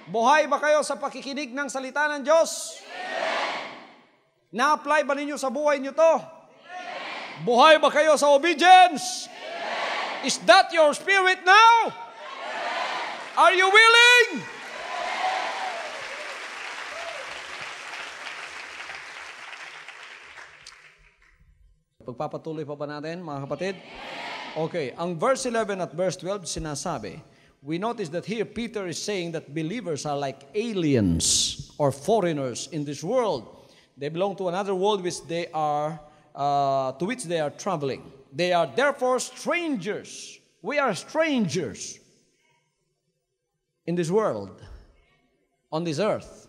Buhay ba kayo sa pakikinig ng salita ng Diyos? Na-apply ba ninyo sa buhay nyo to? Buhay ba kayo sa obedience? Is that your spirit now? Are you willing? Pagpapatuloy pa ba natin, mga kapatid? Okay, ang verse 11 at verse 12 sinasabi, we notice that here Peter is saying that believers are like aliens or foreigners in this world. They belong to another world which they are to which they are traveling. They are therefore strangers. We are strangers in this world, on this earth.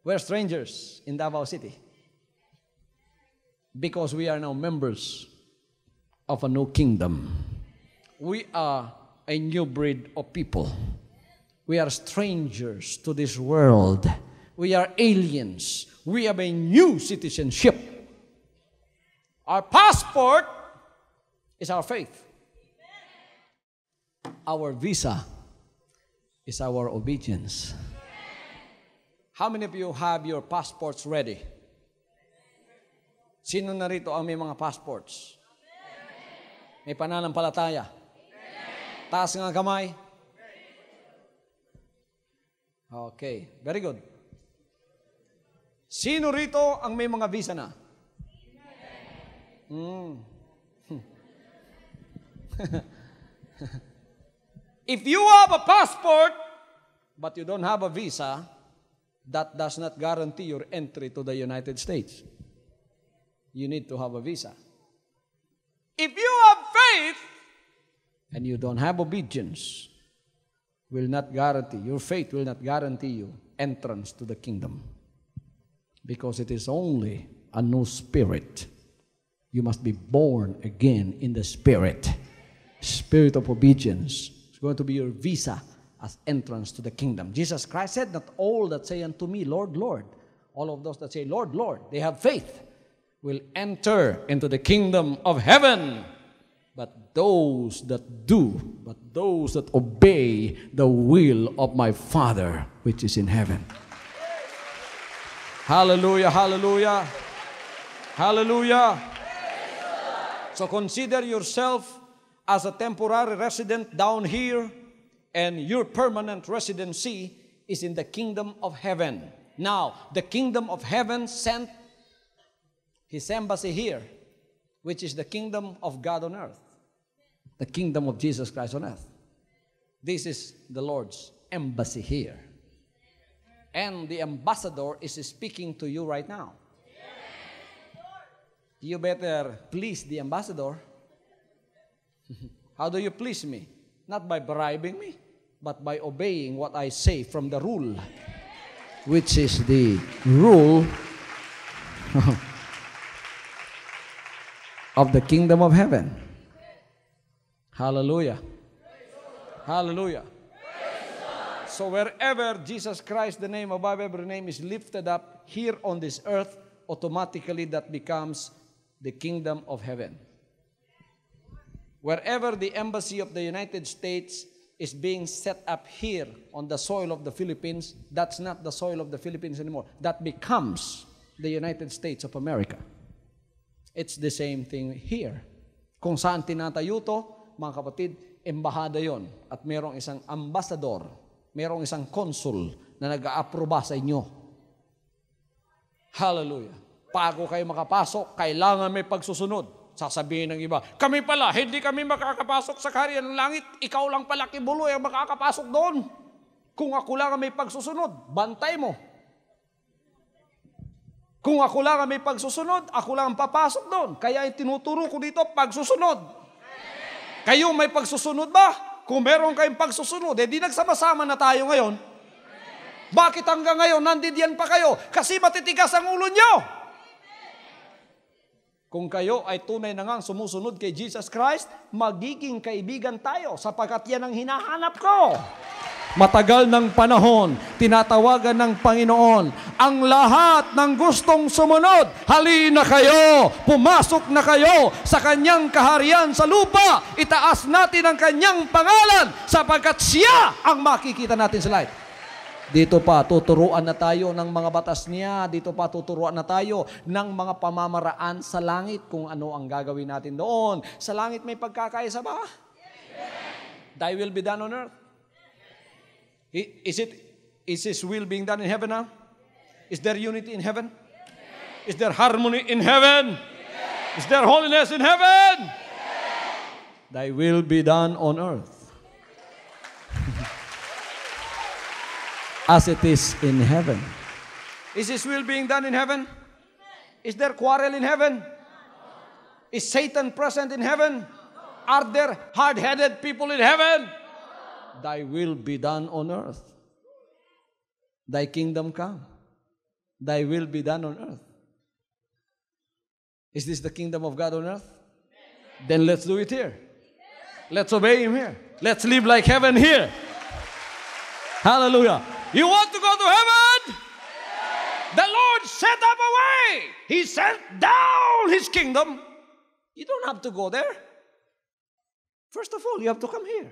We are strangers in Davao City because we are now members of a new kingdom. We are a new breed of people. We are strangers to this world. We are aliens. We have a new citizenship. Our passport is our faith. our visa is our obedience. How many of you have your passports ready? Sino narito ang may mga passports? May pananampalataya? Taas ng kamay? Okay, very good. Sino rito ang may mga visa na? If you have a passport, but you don't have a visa, that does not guarantee your entry to the United States. You need to have a visa. If you have faith, and you don't have obedience, your faith will not guarantee you entrance to the kingdom. Because it is only a new spirit. You must be born again in the spirit. Spirit of obedience is going to be your visa as entrance to the kingdom. Jesus Christ said, not all that say unto me, Lord, Lord, all of those that say, Lord, Lord, they have faith, will enter into the kingdom of heaven. But those that obey the will of my Father which is in heaven. Hallelujah, hallelujah, hallelujah. So consider yourself as a temporary resident down here, and your permanent residency is in the kingdom of heaven. Now, the kingdom of heaven sent His embassy here, which is the kingdom of God on earth. The kingdom of Jesus Christ on earth. This is the Lord's embassy here. And the ambassador is speaking to you right now. You better please the ambassador. How do you please me? Not by bribing me, but by obeying what I say from the rule, which is the rule of the kingdom of heaven. Hallelujah. Hallelujah. So wherever Jesus Christ, the name above every name, is lifted up here on this earth, automatically that becomes the kingdom of heaven. Wherever the embassy of the United States is being set up here on the soil of the Philippines, that's not the soil of the Philippines anymore. That becomes the United States of America. It's the same thing here. Kung saan tinatayo to, mga kapatid, embahada yon. At merong isang ambassador, merong isang consul na nag-aaproba sa inyo. Hallelujah. Bago kayo makapasok, kailangan may pagsusunod. Sasabihin ng iba, kami pala, hindi kami makakapasok sa kaharian ng langit. Ikaw lang pala, Kibuloy, ang makakapasok doon. Kung ako lang may pagsusunod, bantay mo. Kung ako lang may pagsusunod, ako lang papasok doon. Kaya tinuturo ko dito, pagsusunod. Kayo may pagsusunod ba? Kung meron kayong pagsusunod, di nagsama-sama na tayo ngayon. Bakit hanggang ngayon nandiyan pa kayo? Kasi matitigas ang ulo nyo. Kung kayo ay tunay na ngang sumusunod kay Jesus Christ, magiging kaibigan tayo sapagkat yan ang hinahanap ko. Matagal ng panahon, tinatawagan ng Panginoon ang lahat ng gustong sumunod. Halina kayo, pumasok na kayo sa kanyang kaharian sa lupa. Itaas natin ang kanyang pangalan sapagkat siya ang makikita natin sa light. Dito pa, tuturuan na tayo ng mga batas niya. Dito pa, tuturuan na tayo ng mga pamamaraan sa langit kung ano ang gagawin natin doon. Sa langit may pagkakaisa ba? Thy will be done on earth. Is His will being done in heaven now? Is there unity in heaven? Is there harmony in heaven? Is there holiness in heaven? Thy will be done on earth as it is in heaven. Is His will being done in heaven? Is there quarrel in heaven? Is Satan present in heaven? Are there hard-headed people in heaven? Thy will be done on earth. Thy kingdom come. Thy will be done on earth. Is this the kingdom of God on earth? Then let's do it here. Let's obey Him here. Let's live like heaven here. Hallelujah. You want to go to heaven? The Lord set up a way. He sent down His kingdom. You don't have to go there. First of all, you have to come here.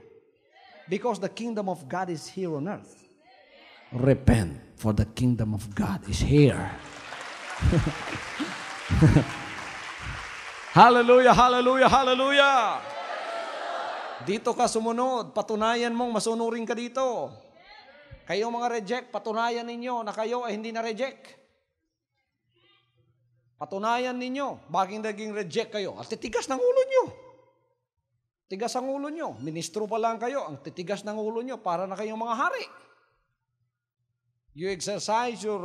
Because the kingdom of God is here on earth. Repent, for the kingdom of God is here. Hallelujah, hallelujah, hallelujah. Dito ka sumunod, patunayan mong masunurin ka dito. Kayo mga reject, patunayan ninyo na kayo ay hindi na reject. Patunayan ninyo, bakit naging reject kayo? At titigas ng ulo nyo. Tigas ang ulo nyo. Ministro pa lang kayo, ang titigas ng ulo nyo para na kayong mga hari. You exercise your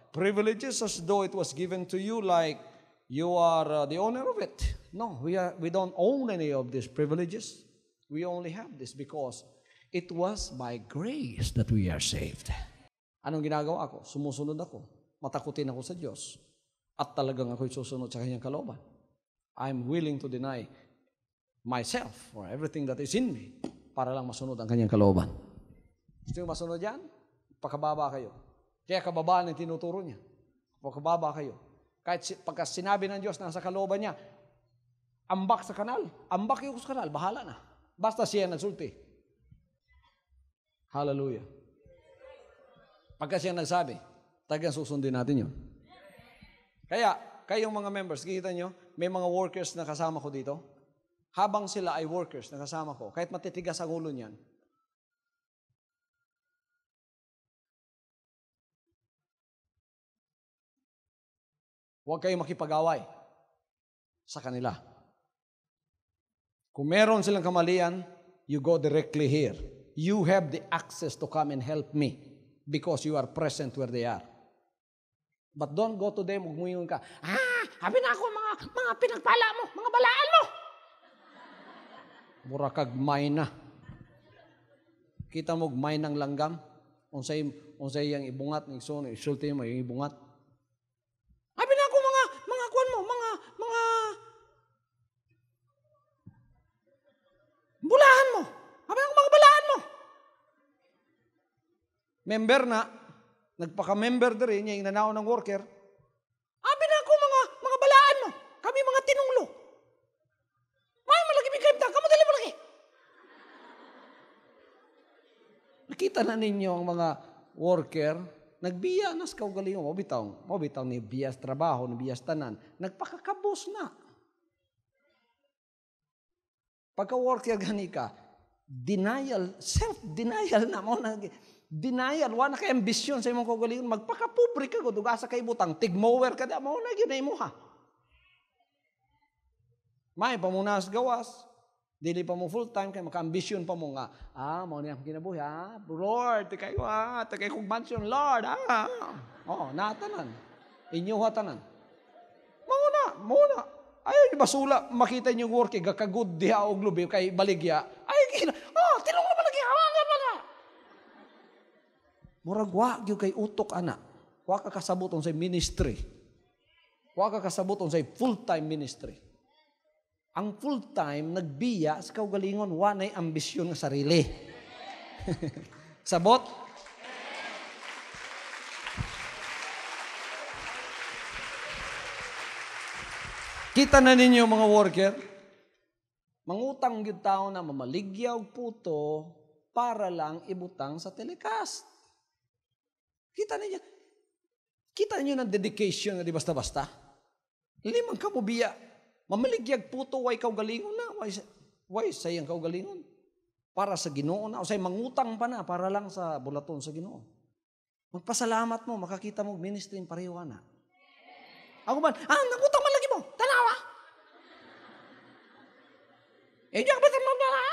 privileges as though it was given to you like you are the owner of it. No, we don't own any of these privileges. We only have this because it was by grace that we are saved. Anong ginagawa ko? Sumusunod ako. Matakutin ako sa Diyos. At talagang ako'y susunod sa Kanyang kalooban. I'm willing to deny myself or everything that is in me para lang masunod ang Kanyang kalooban. Gusto yung masunod yan? Pagkababa kayo. Kaya kababaan ang tinuturo niya. Pagkababa kayo. Kahit pagka sinabi ng Diyos na sa kalooban niya, ambak sa kanal. Ambak yung sa kanal. Bahala na. Basta siya nagsulti. Hallelujah. Pagka siya nagsabi, talagang susundin natin yun. Kaya, kayong mga members, kikita nyo, may mga workers na kasama ko dito. Habang sila ay workers na kasama ko, kahit matitigas ang ulo niyan, huwag kayong makipag-away sa kanila. Kung meron silang kamalian, you go directly here. You have the access to come and help me because you are present where they are. But don't go to them, magmuyong ka, habi na ako mga pinagpala mo, mga balaan mo. Mura kagmay na. Kita mo, gmay ng langgam. Unsay yang ibungat, ng isun, isulti mo yung ibungat. Habi na ako mga kuwan mo, mga bulahan mo. Habi na ako mga balaan mo. Member na, nagpaka-member na rin, yung inanaw ng worker, habi na ako mga balaan mo. Kami mga tinunglo. May malaki bigay ta, kamo dali malaki. Nakita na ninyo ang mga worker, nagbiya na sa kaugalingon, mabitaw ni biyas trabaho, ni biyas tanan, nagpakakabos na. Pagka-worker gani ka, denial, self-denial na mo na, denial, wala kay ambisyon sa imong kaugalingon, magpakapobre ka, dugasa kay butang, tigmower ka, mo na yun na imo ha. May pamunas gawas, dili pa mo full time, kay maka-ambisyon pa mo nga, mo na yung kinabuhi, Lord, tikay kong mansion, Lord, natanan, inyo hatanan. Mauna, ayaw nyo basula, makita nyo work, gakagod diha og lubi, kay baligya, tinong na baligya, hawagan mo na. Murag wag yung kay utok, anak, wag ka kasabuton sa ministry, wag ka kasabuton sa full-time ministry. Ang full-time, nagbiya sa kaugalingon, wanay ambisyon ng sarili. Sabot? Kita na ninyo mga worker, mangutang yung tao na mamaligyaw puto para lang ibutang sa telecast. Kita ninyo ng dedication na di basta-basta. Limang kamubiya. Mamaligyag puto, way kaugalingon na. Way sayang kaugalingon. Para sa Ginoo na. O say mangutang pa na para lang sa bulaton sa Ginoo. Magpasalamat mo, makakita mo ministry ng pareho na. Ako man, nangutang man lagi mo. Tanawa. Diyan ba sa mga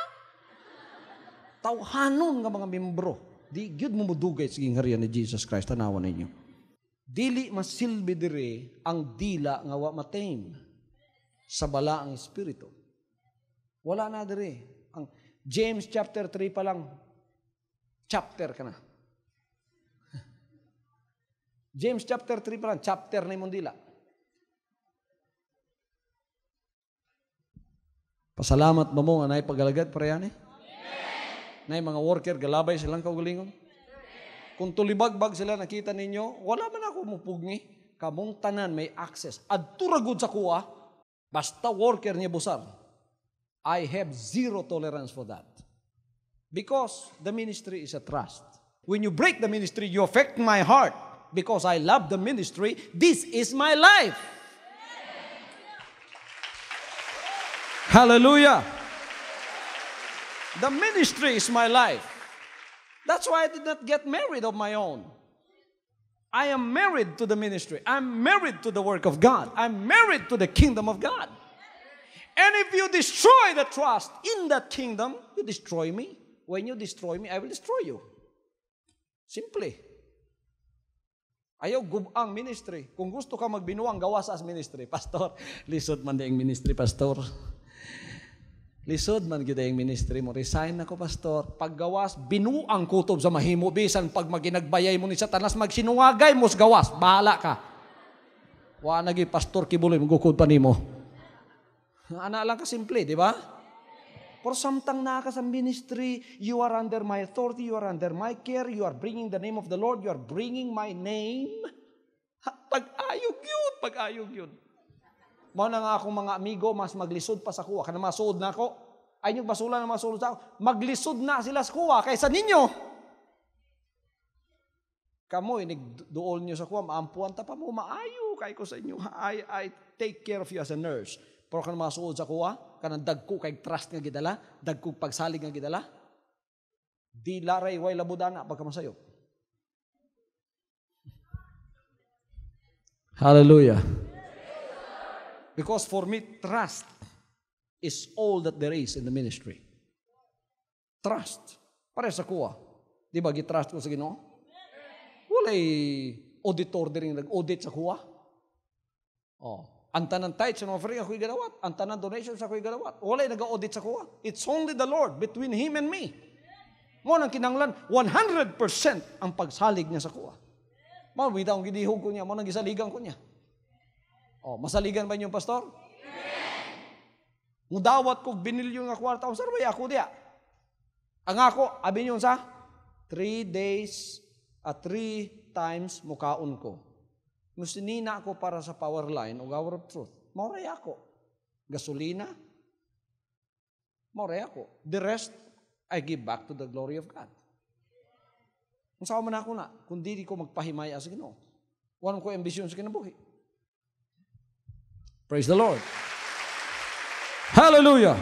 tawhanon nga mga membro. Di, gyud mo mudugay siging harian ni Jesus Christ. Tanawa ninyo. Dili masilbi dire ang dila nga wa matame sa bala ang espiritu. Wala na dire. Ang James chapter 3 pa lang, chapter ka na. James chapter 3 pa lang, chapter na imong dila. Pasalamat ba mo nga naay pagalagad parehani? Naay mga worker, galabay silang kaugalingon? Kung tulibagbag sila, nakita ninyo, wala man ako mupugni. Kamong tanan may access. Adturagod sa kuha, basta worker niya busar, I have zero tolerance for that. Because the ministry is a trust. When you break the ministry, you affect my heart. Because I love the ministry, this is my life. Hallelujah. The ministry is my life. That's why I did not get married of my own. I am married to the ministry. I'm married to the work of God. I'm married to the kingdom of God. And if you destroy the trust in that kingdom, you destroy me. When you destroy me, I will destroy you. Simply. Ayaw gubang ministry. Kung gusto ka magbinuang, gawas as ministry. Pastor, lisod man din ministry, pastor. Lisod man gyud ang ministry mo. Resign ako, pastor. Paggawas, binuang kutob sa mahimo. Bisan pag maginagbayay mo ni Satanas, magsinuwagay mo sa gawas. Bahala ka. Wa nagi pastor kibuloy, magukod pa nimo. Ana lang ka simple, di ba? For samtang na ka sa ministry, you are under my authority, you are under my care, you are bringing the name of the Lord, you are bringing my name. Pag-ayog yun. Mao na nga akong mga amigo, mas maglisod pa sa kuwa. Kana masuod na ako. Ay nyo basula na masuod sa ako. Maglisod na sila sa kuwa kaysa ninyo. Kamu, inigduol nyo sa kuwa, maampuan ta pa mo, maayo kay ko sa inyo. I take care of you as a nurse. Pero kana masuod sa kuwa, kanang dagko kay trust nga gidala, dagko pagsalig nga gidala, di laray way labudana pagka masayo. Hallelujah. Because for me, trust is all that there is in the ministry. Trust. Pare sa kuwa. Di ba, gitrust ko sa Ginoo? Walay auditor din nag-audit sa kuwa. Ang tanan tithes and offering ako'y galawat. Ang tanan donations ako'y galawat. Walay nag-audit sa kuwa. It's only the Lord between Him and me. Mo nang kinanglan, 100% ang pagsalig niya sa kuwa. Mo, bitaw ang gidihog ko niya. Mo nang gisaligan ko niya. Masaligan ba niyo, pastor? Mudawat ko binilyon nga kwarta. Saan ba ako diya? Ang ako, abi niyo sa 3 days at 3 times mukaon ko. Musinina ako para sa power line o hour of truth. Mauray ako. Gasolina. Mauray ako. The rest, I give back to the glory of God. Kung saan man ako na, kung di ko magpahimaya sa Ginoo. Walang ko ambisyon sa kinabuhi. Praise the Lord. Hallelujah.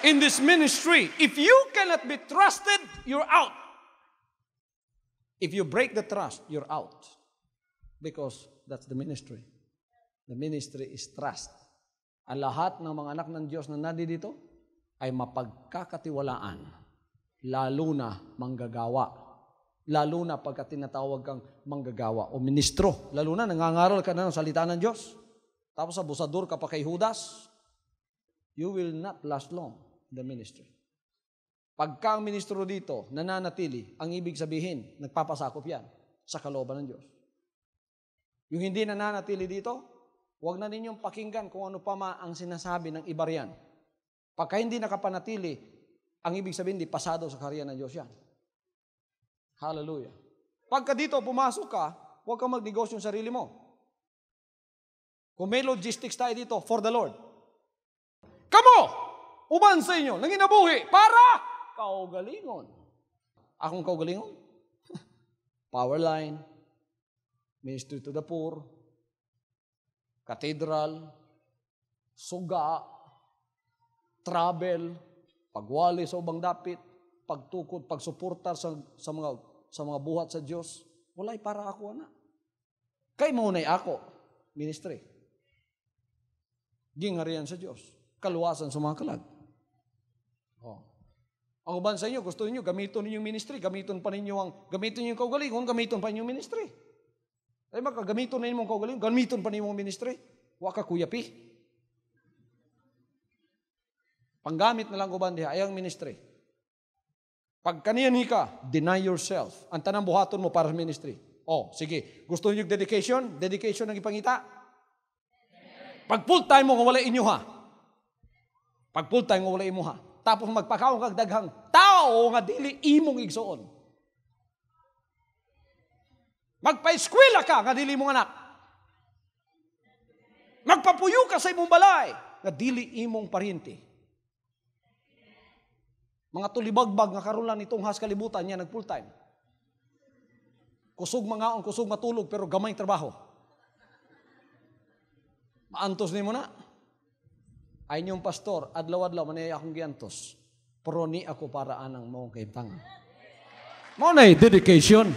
In this ministry, if you cannot be trusted, you're out. If you break the trust, you're out. Because that's the ministry. The ministry is trust. Ang lahat ng mga anak ng Diyos na nandito ay mapagkakatiwalaan. Lalo na manggagawa. Lalo na pagka tinatawag kang manggagawa o ministro. Lalo na nangangaral ka na ng salita ng Diyos. Tapos abusador ka pa kay Judas, you will not last long in the ministry. Pagka ang ministro dito nananatili, ang ibig sabihin, nagpapasakop yan sa kalooban ng Diyos. Yung hindi nananatili dito, huwag na ninyong pakinggan kung ano pa ang sinasabi ng iba riyan. Pagka hindi nakapanatili, ang ibig sabihin, di pasado sa karya ng Diyos yan. Hallelujah. Pagka dito pumasok ka, huwag kang magnegosyo ng sarili mo. Kung may logistics tayo dito, for the Lord. Kamo! Uban sa inyo, nanginabuhi, para kaugalingon. Akong kaugalingon? Power line, ministry to the poor, cathedral, suga, travel, pagwali sa ubang dapit, pagtukod, pagsuportar sa mga buhat sa Diyos. Walay para ako, anak. Kay maunay ako, ministry. Gingarian sa Diyos. Kaluwasan sa mga kalag. Ang uban sa inyo, gusto niyo gamiton niyo yung ministry, gamiton niyo yung kaugalingon, gamiton pa niyo yung ministry. Ay baka gamiton na niyo yung kaugalingon, gamiton pa niyo yung ministry. Wa ka kuyapi. Panggamit na lang uban diha ayang ministry. Pag kaniyan ka, deny yourself. Ang tanang buhaton mo para sa ministry. Sige. Gusto niyo dedication? Dedication ang ipangita. Pag full time mo wala inyo ha. Pag full time mo wala imo ha. Tapos magpakaon kag daghang tao nga dili imong igsuon. Magpa-eskwela ka nga dili imong anak. Magpapuyo ka sa imong balay nga dili imong paryente. Mga tulibagbag nga karon lang nitong has kalibutan niya nag full time. Kusog mangaon, kusog matulog, pero gamay trabaho. Maantos ni mo na. Ay niyong pastor, adlaw-adlaw, manay akong giantos. Pero ni ako para anang mong kaibtang. Mo na dedication.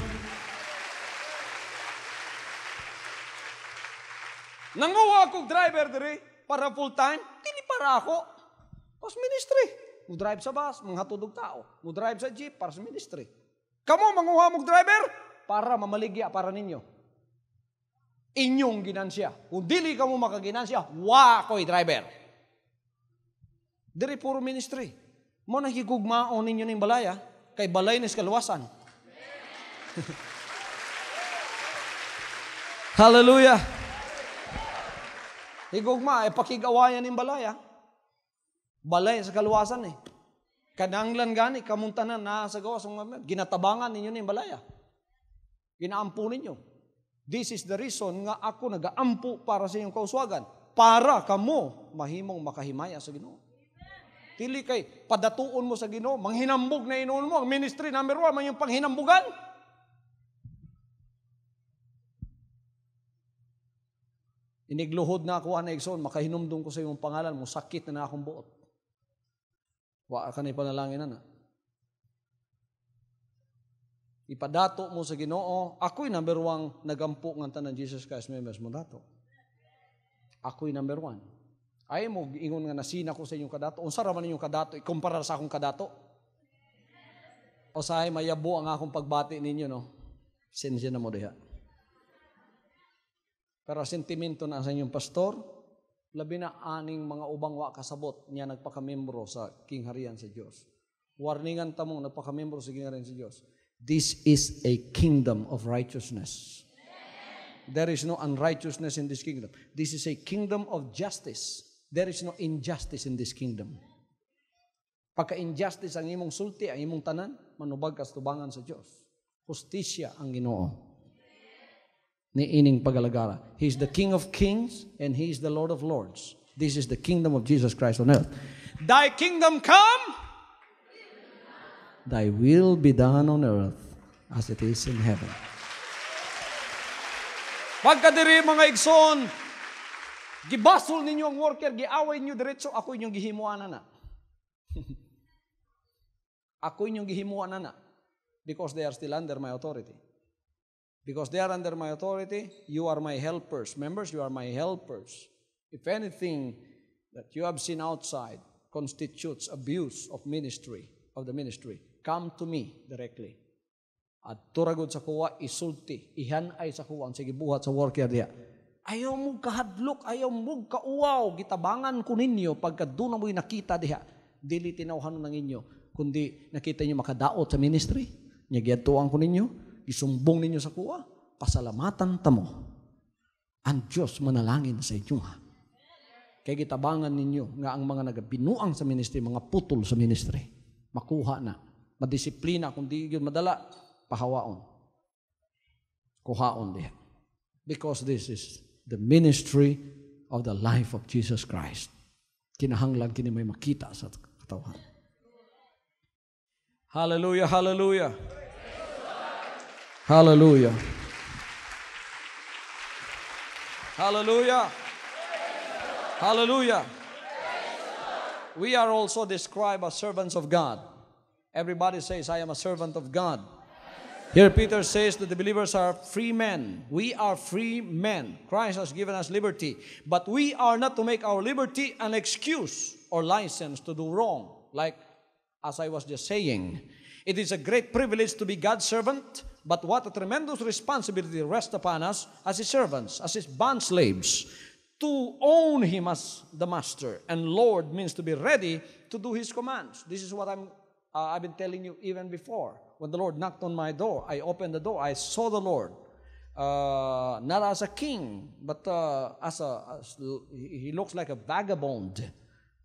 Nanguha akong driver diri para full time, dili para ako. Pas ministry. Mo drive sa bus, manghatod og tao. Mo drive sa jeep para sa ministry. Kamo manguha mong driver para mamaligya para ninyo. Inyong ginansya. Kung dili kamo makaginansya, wa ko'y driver. Diri puro ministry. Mo nang higugmaon ninyo ning balaya kay balay nis kaluwasan. Hallelujah. Higugma ay pakigawayan ning balaya. Balay sa kaluwasan eh. Kadanglan gani kamuntanan na sa gawas ginatabangan ninyo ning balaya. Ginaampo ninyo. This is the reason nga ako nagaampo para sa inyong kauswagan. Para kamo mahimong makahimaya sa Ginoo. Dili kay padatuon mo sa Ginoo, manghinambog na inuon mo. Ang ministry number 1, man yung panghinambugan. Inigluhod na ako, Igsoon, makahinumdum ko sa iyong pangalan mo, sakit na akong buot. Wa ka na ipanalangin na. Ipadato mo sa Ginoo, ako'y number 1 nagampo ng tanan Jesus Christ members mo dato. Ako'y number 1. Ay mo, ingon nga nasina ko sa inyong kadato. Unsa ra man inyong kadato, ikumpara sa akong kadato? O sahay mayabo ang akong pagbati ninyo, no? Sensya na mo diha. Pero sentimento na sa inyong pastor, labi na aning mga ubang wa kasabot niya nagpakamembro sa kingharian sa Diyos. Warningan ta mong nagpakamembro sa kingharian sa Diyos. This is a kingdom of righteousness. There is no unrighteousness in this kingdom. This is a kingdom of justice. There is no injustice in this kingdom. Pagka-injustice ang imong sulti, ang imong tanan, manubag kastubangan sa Diyos. Justisya ang Ginoo. Ni ining pagalagara. He is the King of kings and He is the Lord of lords. This is the kingdom of Jesus Christ on earth. Thy kingdom come, thy will be done on earth as it is in heaven. Pagkadiri mga igsoon, gibasol ninyo ang worker, giaway ninyo diretso, ako inyong gihimuan na. Ako inyong gihimuan na. Because they are still under my authority. Because they are under my authority, you are my helpers. Members, you are my helpers. If anything that you have seen outside constitutes abuse of ministry, of the ministry, come to me directly. At turagod sa kuwa, isulti, ihanay sa kuwa, ang sige buhat sa worker diya. Ayaw mo kahadlok, ayaw mo kauwaw, gitabangan ko ninyo, pagka doon mo'y nakita diha, dili tinawhan ng inyo, kundi nakita nyo makadaot sa ministry, nyagyatuan ko ninyo, isumbong ninyo sa kuwa, pasalamatan tamo. Ang Diyos manalangin sa inyo ha. Kaya gitabangan ninyo nga ang mga nagabinuang sa ministry, mga putol sa ministry, makuha na, madisiplina, kung di yun madala, pahawaon. Kuhaon diha. Because this is the ministry of the life of Jesus Christ. Kinahanglan kini may makita sa katawhan. Hallelujah, hallelujah. Hallelujah. Hallelujah. Hallelujah. We are also described as servants of God. Everybody says, I am a servant of God. Here Peter says that the believers are free men. We are free men. Christ has given us liberty. But we are not to make our liberty an excuse or license to do wrong. Like, as I was just saying, it is a great privilege to be God's servant, but what a tremendous responsibility rests upon us as His servants, as His bond slaves, to own Him as the Master. And Lord means to be ready to do His commands. This is what I've been telling you even before. When the Lord knocked on my door, I opened the door. I saw the Lord, not as a king, but He looks like a vagabond.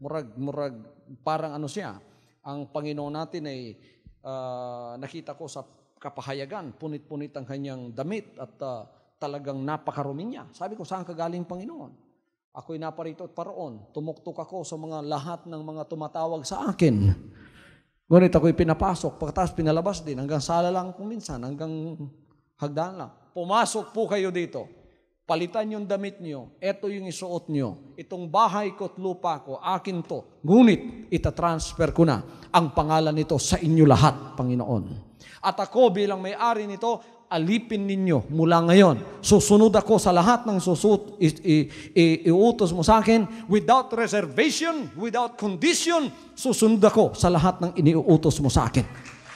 Murag, parang ano siya. Ang Panginoon natin ay nakita ko sa kapahayagan, punit-punit ang kanyang damit at talagang napakarumi niya. Sabi ko, saan ka galing, Panginoon? Ako'y naparito at paroon. Tumuktok ako sa mga lahat ng mga tumatawag sa akin. Ngunit ako'y pinapasok, pagkatapos pinalabas din, hanggang sala lang kung minsan, hanggang hagdan lang. Pumasok po kayo dito. Palitan yung damit nyo. Ito yung isuot nyo. Itong bahay ko at lupa ko, akin to. Ngunit, itatransfer ko na ang pangalan nito sa inyo lahat, Panginoon. At ako bilang may-ari nito, alipin ninyo mula ngayon. Susunod ako sa lahat ng iutos mo sa akin without reservation, without condition. Susunod ako sa lahat ng iniuutos mo sa akin.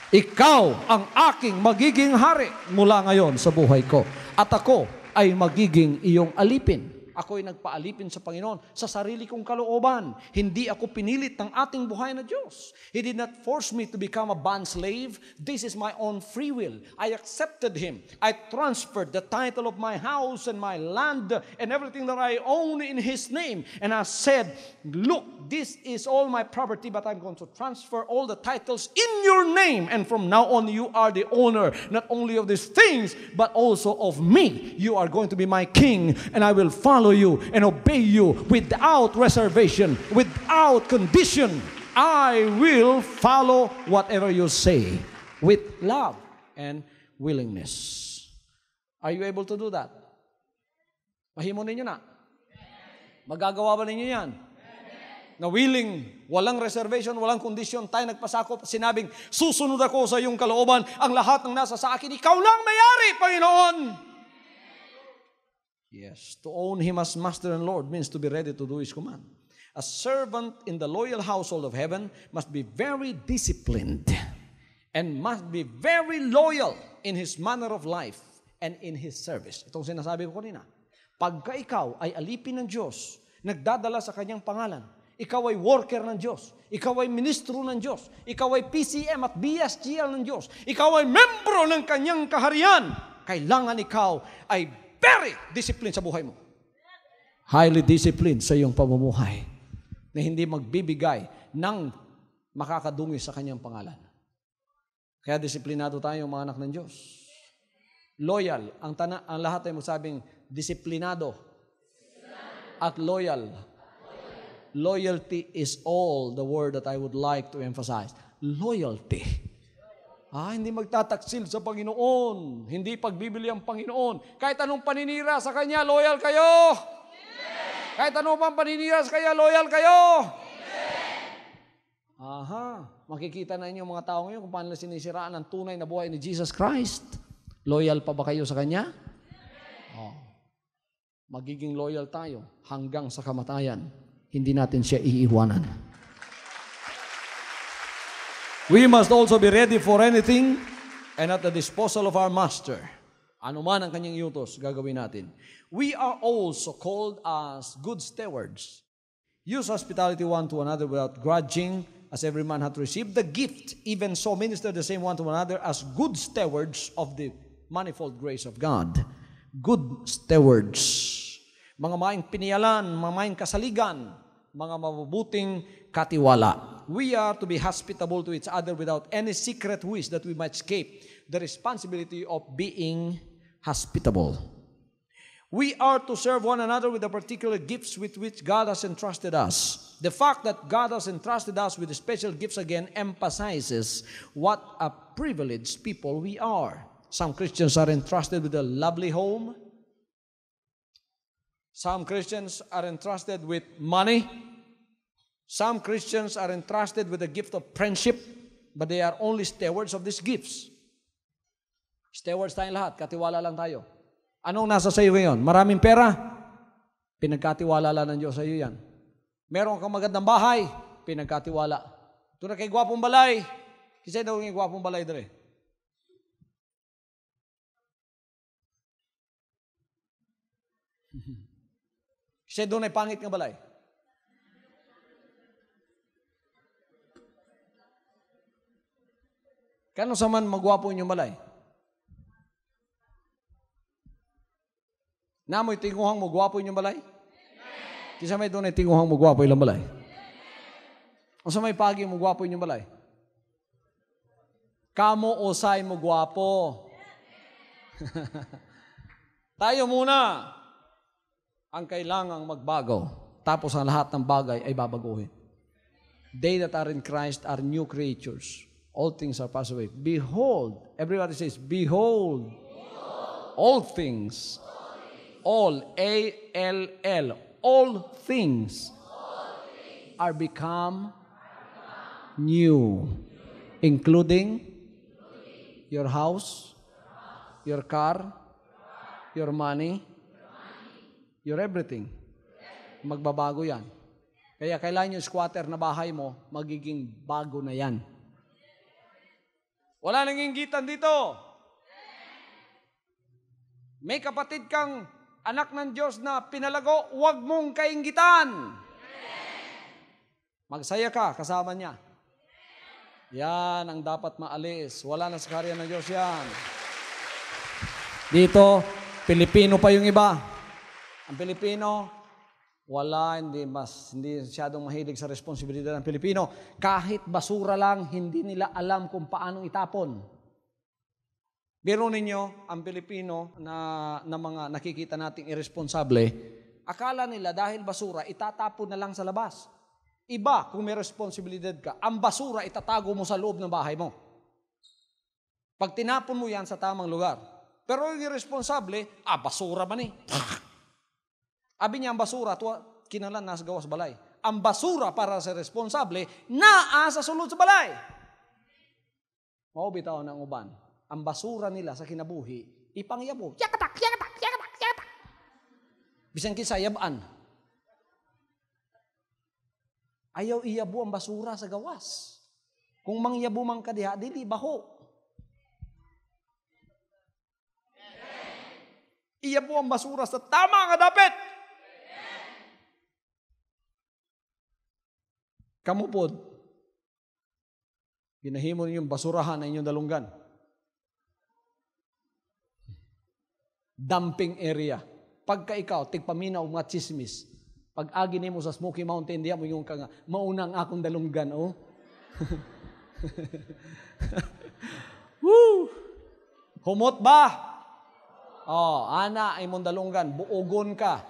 Ikaw ang aking magiging hari mula ngayon sa buhay ko. At ako ay magiging iyong alipin. Ako'y nagpaalipin sa Panginoon sa sarili kong kalooban. Hindi ako pinilit ng ating buhay na Diyos. He did not force me to become a bond slave. This is my own free will. I accepted Him. I transferred the title of my house and my land and everything that I own in His name. And I said, look, this is all my property, but I'm going to transfer all the titles in your name. And from now on, you are the owner, not only of these things, but also of me. You are going to be my king, and I will follow you and obey you without reservation, without condition. I will follow whatever you say with love and willingness. Are you able to do that? Mahimo ninyo na? Magagawa ba ninyo yan? Na willing, walang reservation, walang condition, tayo nagpasakop, sinabing, susunod ako sa iyong kalooban, ang lahat ng nasa sa akin, ikaw lang may-ari, Panginoon. Yes, to own Him as Master and Lord means to be ready to do His command. A servant in the loyal household of heaven must be very disciplined and must be very loyal in his manner of life and in his service. Itong sinasabi ko kanina. Pagka ikaw ay alipin ng Diyos, nagdadala sa Kanyang pangalan, ikaw ay worker ng Diyos, ikaw ay ministro ng Diyos, ikaw ay PCM at BSGL ng Diyos, ikaw ay membro ng Kanyang kaharian, kailangan ikaw ay very disciplined sa buhay mo. Highly disciplined sa iyong pamumuhay na hindi magbibigay ng makakadungi sa Kanyang pangalan. Kaya disiplinado tayo mga anak ng Diyos. Loyal. Ang lahat ay magsabing disiplinado at loyal. Loyalty is all the word that I would like to emphasize. Loyalty. Hindi magtataksil sa Panginoon. Hindi pagbibili ang Panginoon. Kahit anong paninira sa Kanya, loyal kayo. Amen. Kahit anong pang paninira sa Kanya, loyal kayo. Amen. Makikita na inyo mga tao ngayon kung paano sinisiraan ang tunay na buhay ni Jesus Christ. Loyal pa ba kayo sa Kanya? Magiging loyal tayo hanggang sa kamatayan. Hindi natin siya iiwanan. We must also be ready for anything and at the disposal of our master. Ano man ang kanyang utos, gagawin natin. We are also called as good stewards. Use hospitality one to another without grudging, as every man hath received the gift, even so minister the same one to another as good stewards of the manifold grace of God. Good stewards. Mga maing piniyalan, mga maing kasaligan, mga mabubuting katiwala. We are to be hospitable to each other without any secret wish that we might escape the responsibility of being hospitable. We are to serve one another with the particular gifts with which God has entrusted us. The fact that God has entrusted us with special gifts again emphasizes what a privileged people we are. Some Christians are entrusted with a lovely home. Some Christians are entrusted with money. Some Christians are entrusted with the gift of friendship, but they are only stewards of these gifts. Stewards tayong lahat, katiwala lang tayo. Anong nasa sa iyo ngayon? Maraming pera? Pinagkatiwala lang ng Diyos sa iyo yan. Meron kang magandang bahay? Pinagkatiwala. Ito na kay gwapong balay. Kasi daw yung gwapong balay dere. Kasi doon ay pangit ng balay. Kano sa man magwapo inyong balay? Namoy tinguhang magwapo inyong balay? Kisa may doon ay tinguhang magwapo ilang balay? O sa may pagi magwapo inyong balay? Kamo osay magwapo. Tayo muna ang kailangang magbago. Tapos ang lahat ng bagay ay babaguhin. They that are in Christ are new creatures. All things are passed away. Behold, everybody says, behold, all things, all, A-L-L, all things are become new, including your house, your car, your money, your everything. Magbabago yan. Kaya kailangan yung squatter na bahay mo, magiging bago na yan. Wala nang inggitan dito. May kapatid kang anak ng Diyos na pinalago, huwag mong kainggitan. Magsaya ka kasama niya. Yan ang dapat maalis. Wala na sa karya ng Diyos yan. Dito, Pilipino pa yung iba. Ang Pilipino, hindi masyadong mahilig sa responsibilidad ng Pilipino. Kahit basura lang, hindi nila alam kung paano itapon. Biro ninyo, ang Pilipino na mga nakikita nating irresponsable, akala nila dahil basura, itatapon na lang sa labas. Iba, kung may responsibilidad ka, ang basura itatago mo sa loob ng bahay mo. Pag tinapon mo yan sa tamang lugar. Pero yung irresponsable, basura man eh. Abi niya ang basura, kinalan nasa gawas balay. Ang basura para sa responsable, sa sulod sa balay. Maubitaw ng uban. Ang basura nila sa kinabuhi, ipangyabo. Yakatak, yakatak, yakatak, yakatak. Bisan kisa yabaan. Ayaw iyabo ang basura sa gawas. Kung mangyabo man kadiha, dili baho. Iyabo ang basura sa tama nga dapat. Kamu po, ginahimo ninyong basurahan na inyong dalunggan. Dumping area. Pagka ikaw, tigpaminaw mga chismis. Pag agi mo sa Smoky Mountain, diya mo yung maunang akong dalunggan, oh. Woo! Humot ba? Ana ay mong dalunggan, buogon ka.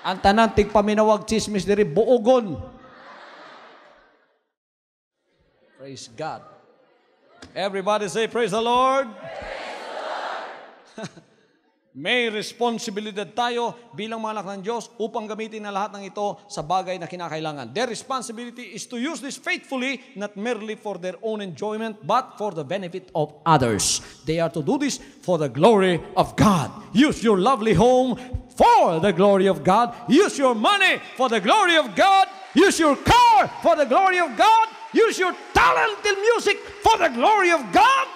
Ang tanan, tigpaminawag chismis diri, buogon. Praise God. Everybody say, praise the Lord. Praise the Lord. May responsibilidad tayo bilang mga anak ng Diyos upang gamitin na lahat ng ito sa bagay na kinakailangan. Their responsibility is to use this faithfully, not merely for their own enjoyment, but for the benefit of others. They are to do this for the glory of God. Use your lovely home for the glory of God. Use your money for the glory of God. Use your car for the glory of God. Use your talent in music for the glory of God.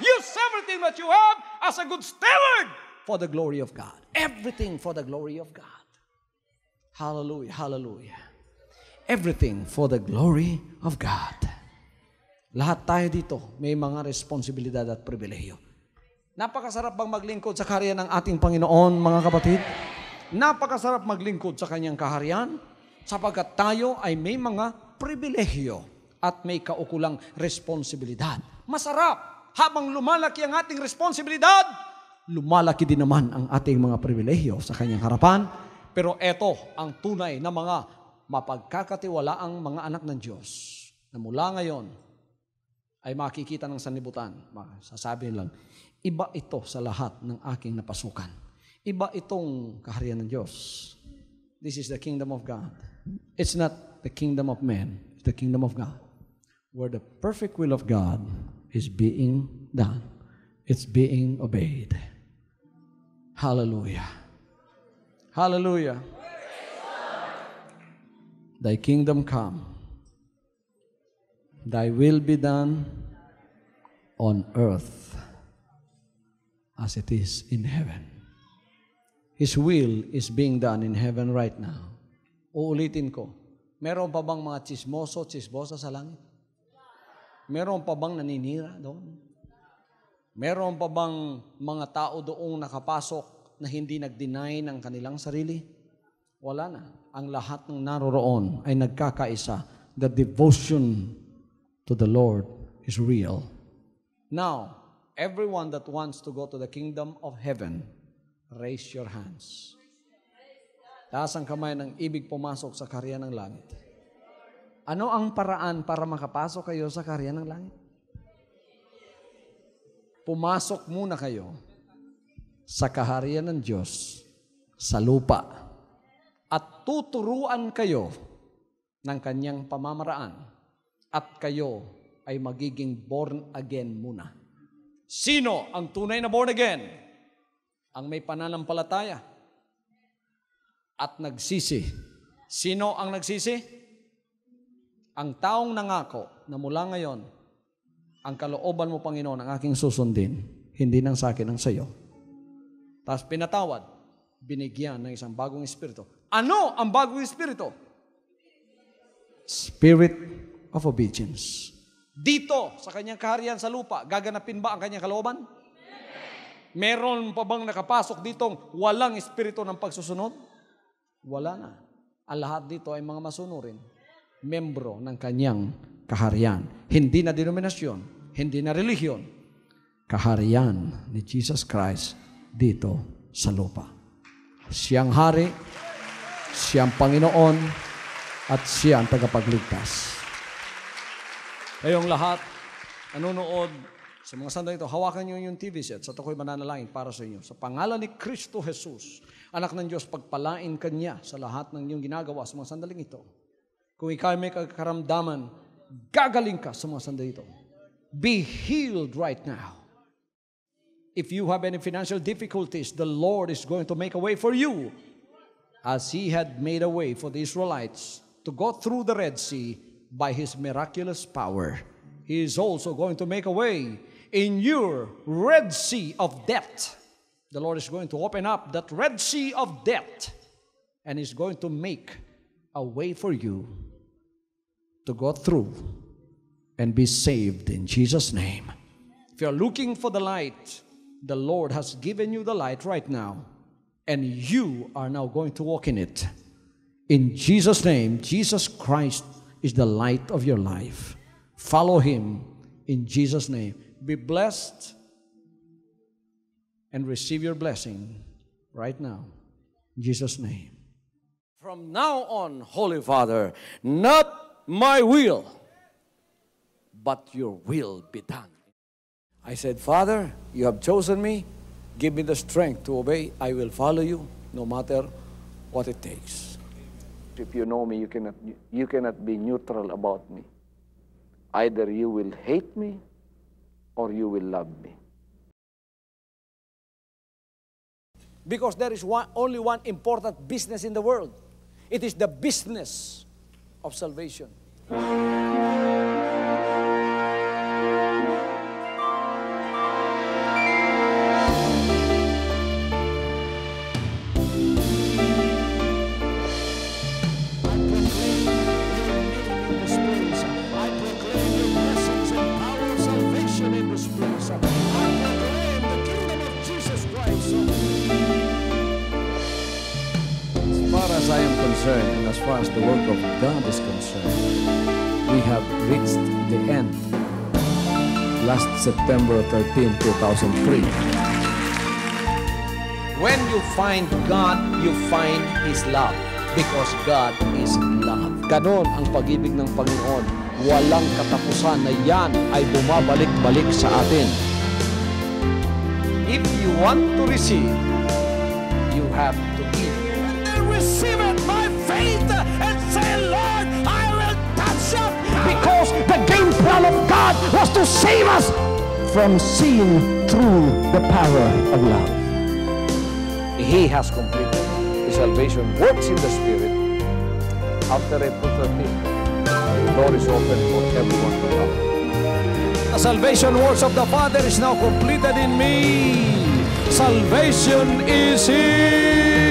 Use everything that you have as a good steward for the glory of God. Everything for the glory of God. Hallelujah, hallelujah. Everything for the glory of God. Lahat tayo dito may mga responsibilidad at pribilehiyo. Napakasarap bang maglingkod sa kaharian ng ating Panginoon, mga kapatid? Napakasarap maglingkod sa kanyang kaharian sapagkat tayo ay may mga pribilehiyo at may kaukulang responsibilidad. Masarap. Habang lumalaki ang ating responsibilidad, lumalaki din naman ang ating mga pribilehiyo sa kanyang harapan. Pero eto ang tunay na mga mapagkakatiwalaang mga anak ng Diyos na mula ngayon ay makikita ng sanlibutan. Sasabihin lang, iba ito sa lahat ng aking napasukan. Iba itong kaharian ng Diyos. This is the kingdom of God. It's not the kingdom of man. It's the kingdom of God. Where the perfect will of God is being done. It's being obeyed. Hallelujah. Hallelujah. Thy kingdom come. Thy will be done on earth as it is in heaven. His will is being done in heaven right now. Uulitin ko, meron pa bang mga chismosa sa langit? Meron pa bang naninira doon? Meron pa bang mga tao doong nakapasok na hindi nag-deny ng kanilang sarili? Wala na. Ang lahat ng naroroon ay nagkakaisa. The devotion to the Lord is real. Now, everyone that wants to go to the kingdom of heaven, raise your hands. Taas ang kamay ng ibig pumasok sa kaharian ng langit. Ano ang paraan para makapasok kayo sa kaharian ng langit? Pumasok muna kayo sa kaharian ng Diyos sa lupa at tuturuan kayo ng kanyang pamamaraan at kayo ay magiging born again muna. Sino ang tunay na born again? Ang may pananampalataya at nagsisi. Sino ang nagsisi? Ang taong nangako na mula ngayon, ang kalooban mo, Panginoon, ang aking susundin, hindi nang sa akin ang sayo. Tapos pinatawad, binigyan ng isang bagong espiritu. Ano ang bagong espiritu? Spirit of obedience. Dito, sa kanyang kaharian sa lupa, gaganapin ba ang kanyang kalooban? Meron pa bang nakapasok ditong walang espiritu ng pagsusunod? Wala na. Ang lahat dito ay mga masunurin. Membro ng kanyang kaharian. Hindi na denominasyon, hindi na relihiyon. Kaharian ni Jesus Christ dito sa lupa. Siyang hari, siyang Panginoon, at siya ang tagapagligtas. Kayong lahat, nanonood sa mga sandali ito, hawakan niyo yung TV set at ako'y mananalangin para sa inyo. Sa pangalan ni Kristo Jesus, anak ng Diyos, pagpalain Kanya sa lahat ng iyong ginagawa sa mga sandaling ito. Kung ikaw may kakaramdaman, gagaling ka sa mga sandali ito. Be healed right now. If you have any financial difficulties, the Lord is going to make a way for you, as He had made a way for the Israelites to go through the Red Sea by His miraculous power. He is also going to make a way in your Red Sea of debt. The Lord is going to open up that Red Sea of debt, and He's going to make a way for you to go through and be saved in Jesus' name. If you're looking for the light, the Lord has given you the light right now, and you are now going to walk in it. In Jesus' name, Jesus Christ is the light of your life. Follow Him in Jesus' name. Be blessed and receive your blessing right now. In Jesus' name. From now on, Holy Father, not my will, but your will be done. I said, Father, you have chosen me. Give me the strength to obey. I will follow you no matter what it takes. If you know me, you cannot be neutral about me. Either you will hate me or you will love me. Because there is only one important business in the world. It is the business of salvation. I am concerned, and as far as the work of God is concerned, we have reached the end. Last September 13, 2003. When you find God, you find His love, because God is love. Ganon ang pag-ibig ng Panginoon. Walang katapusan na yan ay bumabalik-balik sa atin. If you want to receive, you have to give. Receive it by faith and say, Lord, I will touch up. Because the game plan of God was to save us from sin through the power of love. He has completed His salvation works in the Spirit. After April 13, the door is open for everyone to come. The salvation works of the Father is now completed in me. Salvation is here.